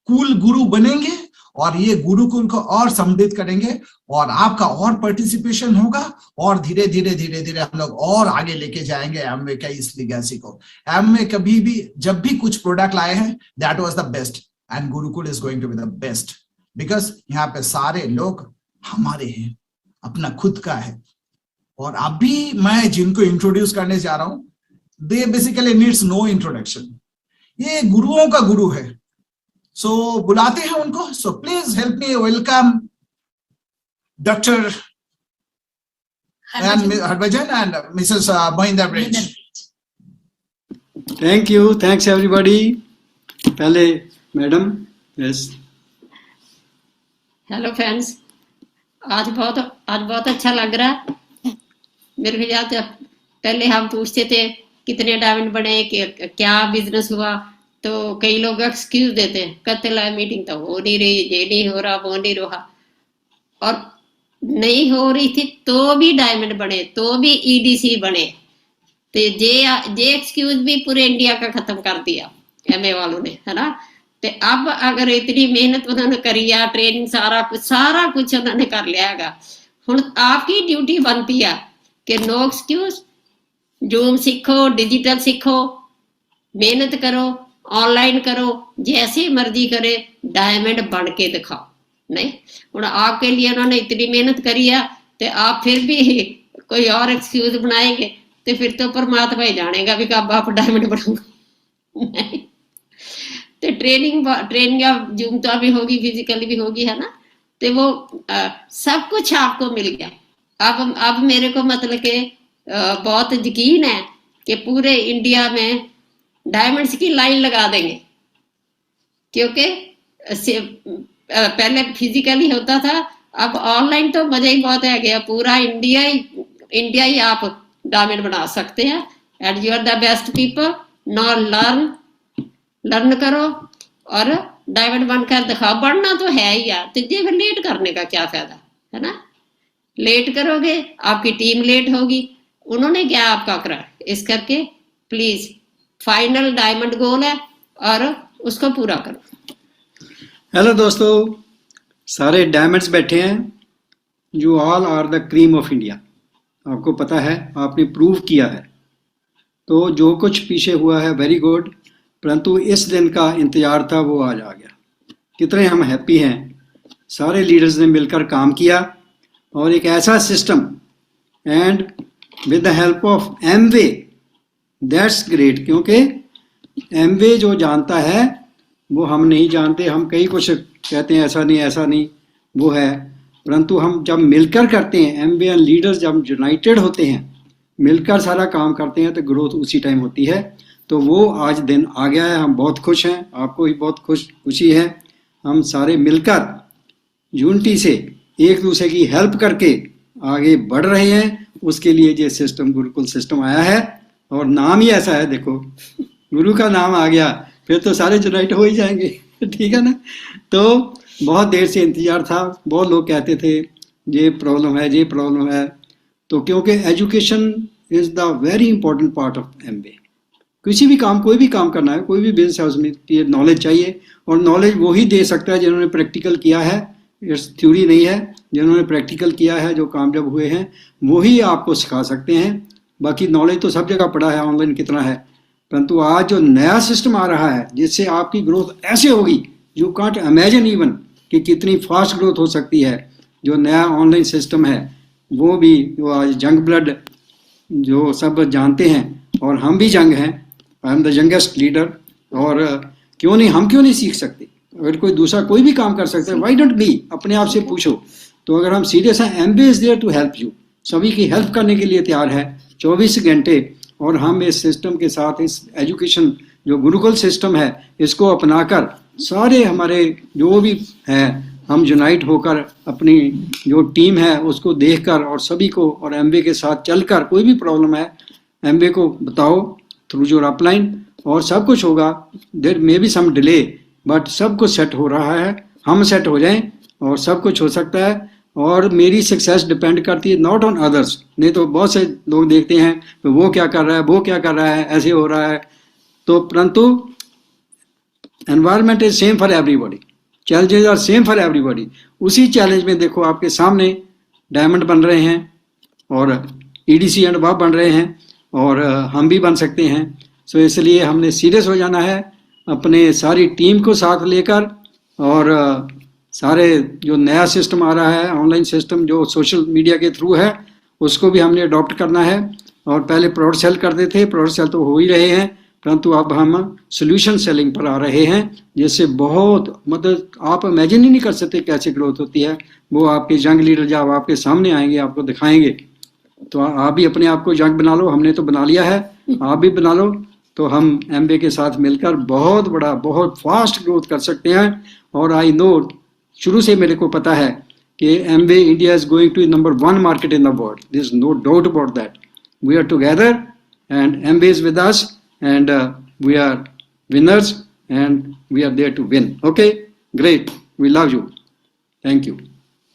कूल गुरु बनेंगे और ये गुरुकुल को और समृद्ध करेंगे और आपका और पार्टिसिपेशन होगा और धीरे धीरे धीरे धीरे हम लोग और आगे लेके जाएंगे एमवे का इस लीगेसी को. एमवे कभी भी जब भी कुछ प्रोडक्ट लाए हैं that was the best, and Gurukul is going to be the best, because यहाँ पे सारे लोग हमारे हैं, अपना खुद का है. और अभी मैं जिनको इंट्रोड्यूस करने जा रहा हूँ, they basically needs no introduction. ये गुरुओं का गुरु है. So बुलाते हैं उनको. So please help me welcome Dr. Harbhajan and Mrs. Mohinder Bridge. Thank you. Thanks everybody. पहले मैडम. Yes. Hello friends. आज बहुत अच्छा लग रहा है. मेरे को याद है पहले हम पूछते थे कितने डायमंड बने, क्या बिजनेस हुआ, तो कई लोग एक्सक्यूज देते हैं, कहते हैं मीटिंग तो हो नहीं रही, ये नहीं हो रहा, वो नहीं रहा. और नहीं हो रही थी तो भी डायमंड बने, तो भी EDC बने. तो ये एक्सक्यूज भी पूरे इंडिया का खत्म कर दिया एमए वालों ने, है ना. तो अब अगर इतनी मेहनत उन्होंने करी है, ट्रेनिंग सारा कुछ उन्होंने कर लिया है, हुण आपकी ड्यूटी बनती है कि नो एक्सक्यूज, जूम सीखो, डिजिटल सीखो, मेहनत करो, ऑनलाइन करो, जैसे मर्जी करे, डायमंड बन के दिखाओ. नहीं, हुण आपके लिए उन्होंने इतनी मेहनत करी है तो आप फिर भी कोई और एक्सक्यूज बनाएंगे तो फिर तो परमात्मा ही जानेगा भी कब आप डायमंड बनोगे. नहीं, तो ट्रेनिंग जूम तो भी होगी, फिजिकली भी होगी, है ना. तो वो सब कुछ आपको मिल गया. अब मेरे को मतलब के बहुत यकीन है कि पूरे इंडिया में डायमंड्स की लाइन लगा देंगे, क्योंकि पहले फिजिकली होता था, अब ऑनलाइन तो मजा ही बहुत है गया. पूरा इंडिया ही आप डायमंड बना सकते हैं. And you are the best people. Now learn करो और डायमंड बनकर दिखाओ. बनना तो है ही यार, तो ये फिर लेट करने का क्या फायदा, है ना. लेट करोगे आपकी टीम लेट होगी, उन्होंने क्या आपका करा. इस करके प्लीज फाइनल डायमंड गोल है और उसको पूरा करो. हेलो दोस्तों, सारे डायमंड्स बैठे हैं. You all are the cream of India. आपको पता है, आपने प्रूव किया है. तो जो कुछ पीछे हुआ है वेरी गुड, परंतु इस दिन का इंतजार था वो आज आ गया. कितने हम हैप्पी हैं सारे लीडर्स ने मिलकर काम किया और एक ऐसा system, and with the help of Amway, that's great, क्योंकि एमवे जो जानता है वो हम नहीं जानते, हम कई कुछ कहते हैं ऐसा नहीं वो है, परंतु हम जब मिलकर करते हैं, एमवे एंड लीडर्स जब यूनाइटेड होते हैं, मिलकर सारा काम करते हैं तो ग्रोथ उसी टाइम होती है। तो वो आज दिन आ गया है, हम बहुत खुश हैं, आपको भी बहुत खुशी है। हम सारे मिलकर यूनिटी से एक दूसरे की हेल्प करके आगे बढ़ रहे हैं, उसके लिए ये सिस्टम गुरुकुल सिस्टम आया है और नाम ही ऐसा है, देखो गुरु का नाम आ गया फिर तो सारे यूनाइट हो ही जाएंगे ठीक है ना। तो बहुत देर से इंतजार था, बहुत लोग कहते थे ये प्रॉब्लम है, तो क्योंकि education is the very important part of MBA. किसी भी काम, कोई भी काम करना है, कोई भी बिजनेस है, उसमें ये नॉलेज चाहिए, और नॉलेज वो ही दे सकता है जिन्होंने प्रैक्टिकल किया है, इट्स थ्योरी नहीं है। जिन्होंने प्रैक्टिकल किया है, जो कामयाब हुए हैं, वो ही आपको सिखा सकते हैं। बाकी नॉलेज तो सब जगह पड़ा है, ऑनलाइन कितना है, परंतु आज जो नया सिस्टम आ रहा है जिससे आपकी ग्रोथ ऐसे होगी, यू कांट इमेजिन इवन कि कितनी फास्ट ग्रोथ हो सकती है। जो नया ऑनलाइन सिस्टम है वो भी, जो आज जंग ब्लड जो सब जानते हैं, और हम भी जंग हैं, I am the youngest leader, और क्यों नहीं सीख सकते। अगर कोई दूसरा कोई भी काम कर सकता है, व्हाई डोंट बी, अपने आप से पूछो। तो अगर हम सीरियस हैं, MBA is there to help you, सभी की हेल्प करने के लिए तैयार है 24 घंटे। और हम इस सिस्टम के साथ, इस एजुकेशन जो गुरुकुल सिस्टम है, इसको अपनाकर सारे हमारे जो भी है, हम यूनाइट होकर अपनी जो टीम है उसको देखकर, और सभी को, और एमबीए के साथ चलकर, कोई भी प्रॉब्लम है एमबीए को बताओ थ्रू योर अपलाइन, और सब कुछ होगा। There may be some delay, but सब कुछ सेट हो रहा है। हम सेट हो जाएं और सब कुछ हो सकता है। और मेरी सक्सेस डिपेंड करती है नॉट ऑन अदर्स। नहीं तो बहुत से लोग देखते हैं तो वो क्या कर रहा है, ऐसे हो रहा है। तो परंतु environment is same for everybody, challenges are same for everybody. उसी चैलेंज में देखो आपके सामने डायमंड बन रहे हैं, और ईडीसी एंड अबव बन रहे हैं, और हम भी बन सकते हैं। सो इसलिए हमने सीरियस हो जाना है, अपने सारी टीम को साथ लेकर, और सारे जो नया सिस्टम आ रहा है, ऑनलाइन सिस्टम जो सोशल मीडिया के थ्रू है, उसको भी हमने अडॉप्ट करना है। और पहले प्रोडक्ट सेल करते थे, प्रोडक्ट सेल तो हो ही रहे हैं, परंतु अब हम सोल्यूशन सेलिंग पर आ रहे हैं, जिससे बहुत मतलब आप इमेजिन ही नहीं कर सकते कैसे ग्रोथ होती है। वो आपके यंग लीडर जब आपके सामने आएंगे, आपको दिखाएंगे, तो आप भी अपने आप को यंग बना लो। हमने तो बना लिया है, आप भी बना लो। तो हम एमबीए के साथ मिलकर बहुत बड़ा, बहुत फास्ट ग्रोथ कर सकते हैं। और आई नो, शुरू से मेरे को पता है कि MBA India is going to number 1 market in the world, there is no doubt about that. We are together and MBA is with us, and we are winners and we are there to win. Okay, great, we love you, thank you.